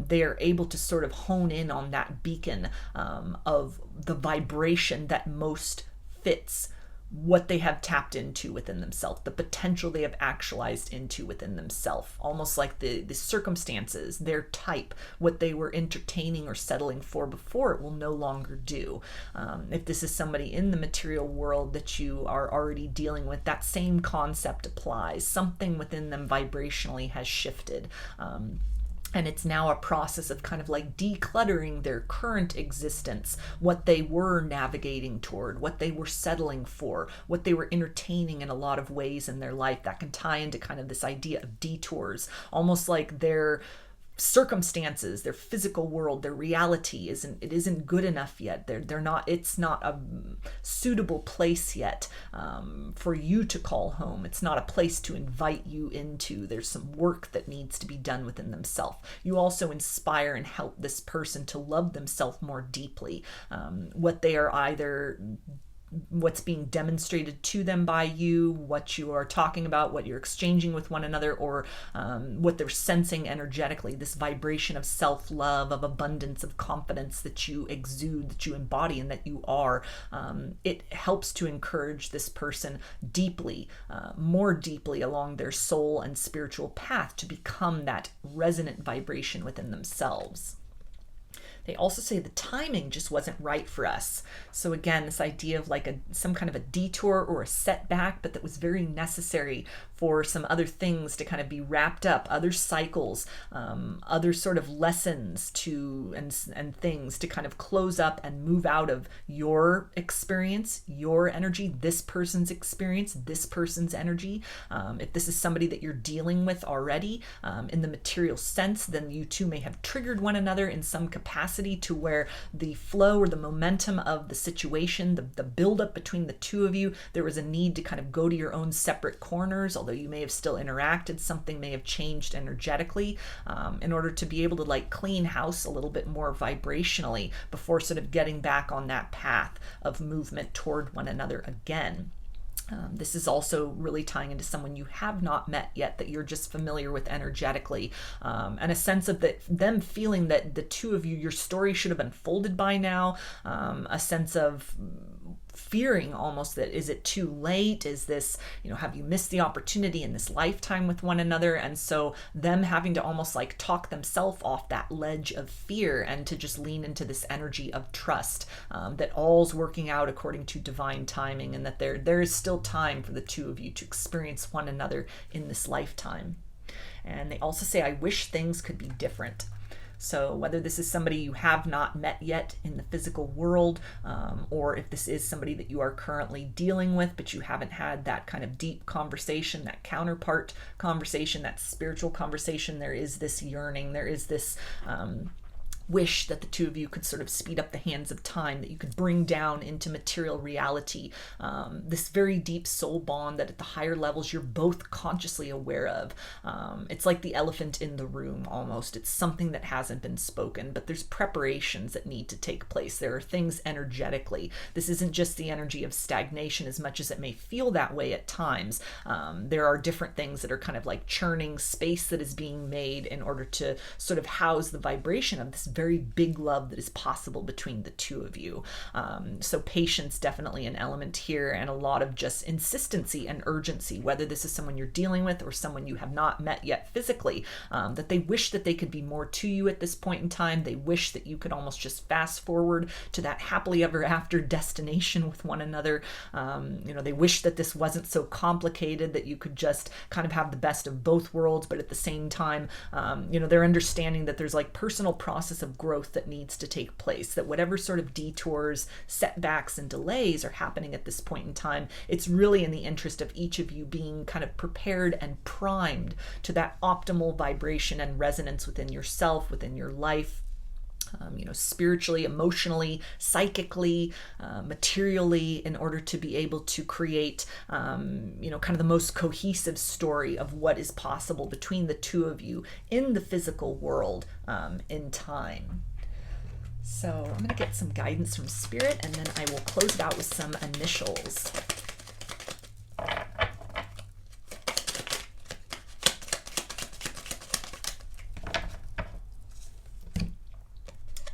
they are able to sort of hone in on that beacon of the vibration that most fits what they have tapped into within themselves, the potential they have actualized into within themselves, almost like the circumstances, their type, what they were entertaining or settling for before, it will no longer do. If this is somebody in the material world that you are already dealing with, that same concept applies. Something within them vibrationally has shifted. And it's now a process of kind of like decluttering their current existence, what they were navigating toward, what they were settling for, what they were entertaining in a lot of ways in their life. That can tie into kind of this idea of detours, almost like they're circumstances, their physical world, their reality isn't good enough yet. They're not. It's not a suitable place yet for you to call home. It's not a place to invite you into. There's some work that needs to be done within themselves. You also inspire and help this person to love themselves more deeply. What they are either what's being demonstrated to them by you, what you are talking about, what you're exchanging with one another, or what they're sensing energetically, this vibration of self-love, of abundance, of confidence that you exude, that you embody, and that you are. It helps to encourage this person deeply, more deeply along their soul and spiritual path to become that resonant vibration within themselves. They also say the timing just wasn't right for us. So again, this idea of like some kind of a detour or a setback, but that was very necessary for some other things to kind of be wrapped up, other cycles, other sort of lessons and things to kind of close up and move out of your experience, your energy, this person's experience, this person's energy. If this is somebody that you're dealing with already in the material sense, then you two may have triggered one another in some capacity to where the flow or the momentum of the situation, the buildup between the two of you, there was a need to kind of go to your own separate corners. Although you may have still interacted, something may have changed energetically in order to be able to like clean house a little bit more vibrationally before sort of getting back on that path of movement toward one another again. This is also really tying into someone you have not met yet that you're just familiar with energetically, and a sense of them feeling that the two of you, your story should have unfolded by now, a sense of fearing almost that, is it too late? Is this, have you missed the opportunity in this lifetime with one another? And so them having to almost like talk themselves off that ledge of fear and to just lean into this energy of trust, that all's working out according to divine timing, and that there is still time for the two of you to experience one another in this lifetime. And they also say, I wish things could be different. So whether this is somebody you have not met yet in the physical world, or if this is somebody that you are currently dealing with, but you haven't had that kind of deep conversation, that counterpart conversation, that spiritual conversation, there is this yearning, there is this wish that the two of you could sort of speed up the hands of time, that you could bring down into material reality this very deep soul bond that at the higher levels you're both consciously aware of. It's like the elephant in the room almost. It's something that hasn't been spoken, but there's preparations that need to take place. There are things energetically. This isn't just the energy of stagnation as much as it may feel that way at times. There are different things that are kind of like churning space that is being made in order to sort of house the vibration of this very big love that is possible between the two of you. So patience, definitely an element here, and a lot of just insistency and urgency, whether this is someone you're dealing with or someone you have not met yet physically, that they wish that they could be more to you at this point in time. They wish that you could almost just fast forward to that happily ever after destination with one another. They wish that this wasn't so complicated, that you could just kind of have the best of both worlds, but at the same time, they're understanding that there's like personal process of growth that needs to take place, that whatever sort of detours, setbacks, and delays are happening at this point in time, it's really in the interest of each of you being kind of prepared and primed to that optimal vibration and resonance within yourself, within your life, spiritually, emotionally, psychically, materially, in order to be able to create, kind of the most cohesive story of what is possible between the two of you in the physical world in time. So I'm going to get some guidance from Spirit, and then I will close it out with some initials.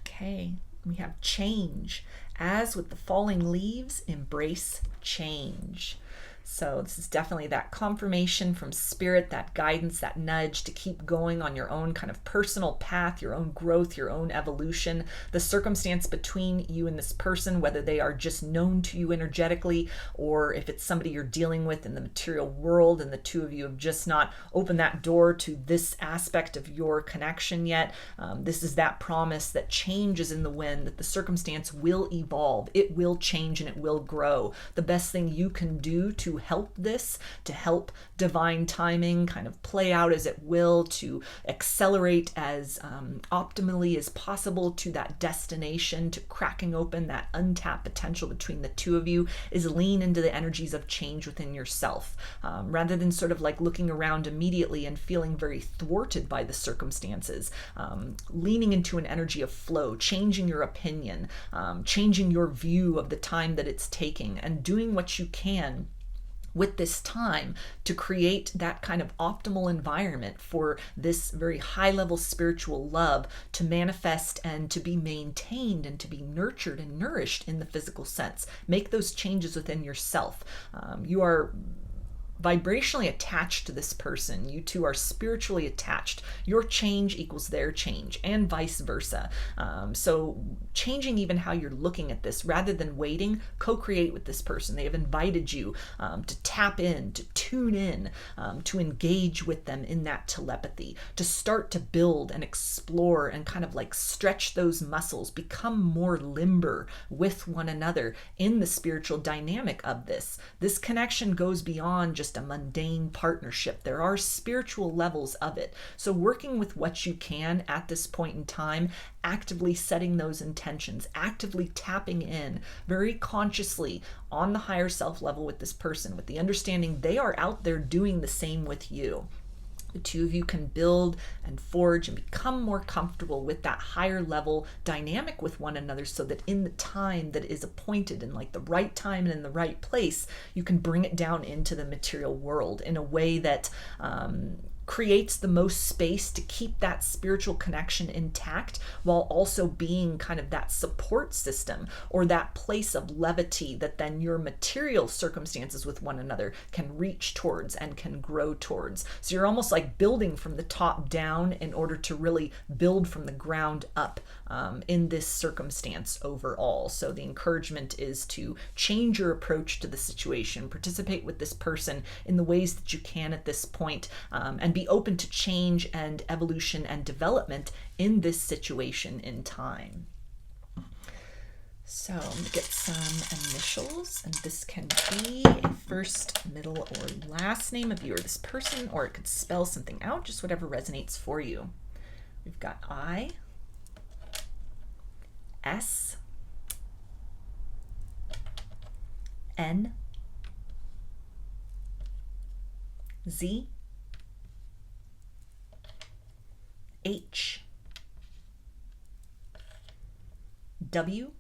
Okay, we have change. As with the falling leaves, embrace change. So this is definitely that confirmation from Spirit, that guidance, that nudge to keep going on your own kind of personal path, your own growth, your own evolution. The circumstance between you and this person, whether they are just known to you energetically, or if it's somebody you're dealing with in the material world and the two of you have just not opened that door to this aspect of your connection yet. This is that promise that change is in the wind, that the circumstance will evolve, it will change, and it will grow. The best thing you can do to to help this, to help divine timing kind of play out as it will, to accelerate as optimally as possible to that destination, to cracking open that untapped potential between the two of you, is lean into the energies of change within yourself. Rather than sort of like looking around immediately and feeling very thwarted by the circumstances, leaning into an energy of flow, changing your opinion, changing your view of the time that it's taking, and doing what you can with this time to create that kind of optimal environment for this very high level spiritual love to manifest and to be maintained and to be nurtured and nourished in the physical sense. Make those changes within yourself. You are vibrationally attached to this person. You two are spiritually attached. Your change equals their change, and vice versa. So changing even how you're looking at this, rather than waiting, co-create with this person. They have invited you to tap in, to tune in, to engage with them in that telepathy, to start to build and explore and kind of like stretch those muscles, become more limber with one another in the spiritual dynamic of this. This connection goes beyond just a mundane partnership. There are spiritual levels of it. So working with what you can at this point in time, actively setting those intentions, actively tapping in very consciously on the higher self level with this person, with the understanding they are out there doing the same with you. The two of you can build and forge and become more comfortable with that higher level dynamic with one another, so that in the time that is appointed, in like the right time and in the right place, you can bring it down into the material world in a way that creates the most space to keep that spiritual connection intact, while also being kind of that support system or that place of levity that then your material circumstances with one another can reach towards and can grow towards. So you're almost like building from the top down in order to really build from the ground up in this circumstance overall. So the encouragement is to change your approach to the situation, participate with this person in the ways that you can at this point, and be open to change and evolution and development in this situation in time. So I'm going to get some initials, and this can be a first, middle, or last name of you or this person, or it could spell something out, just whatever resonates for you. We've got I, S, N, Z, H, W,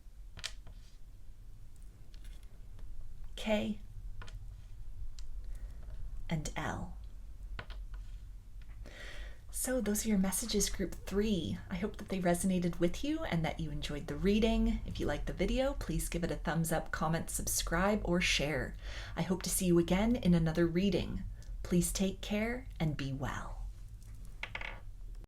K, and L. So those are your messages, group 3. I hope that they resonated with you and that you enjoyed the reading. If you liked the video, please give it a thumbs up, comment, subscribe, or share. I hope to see you again in another reading. Please take care and be well.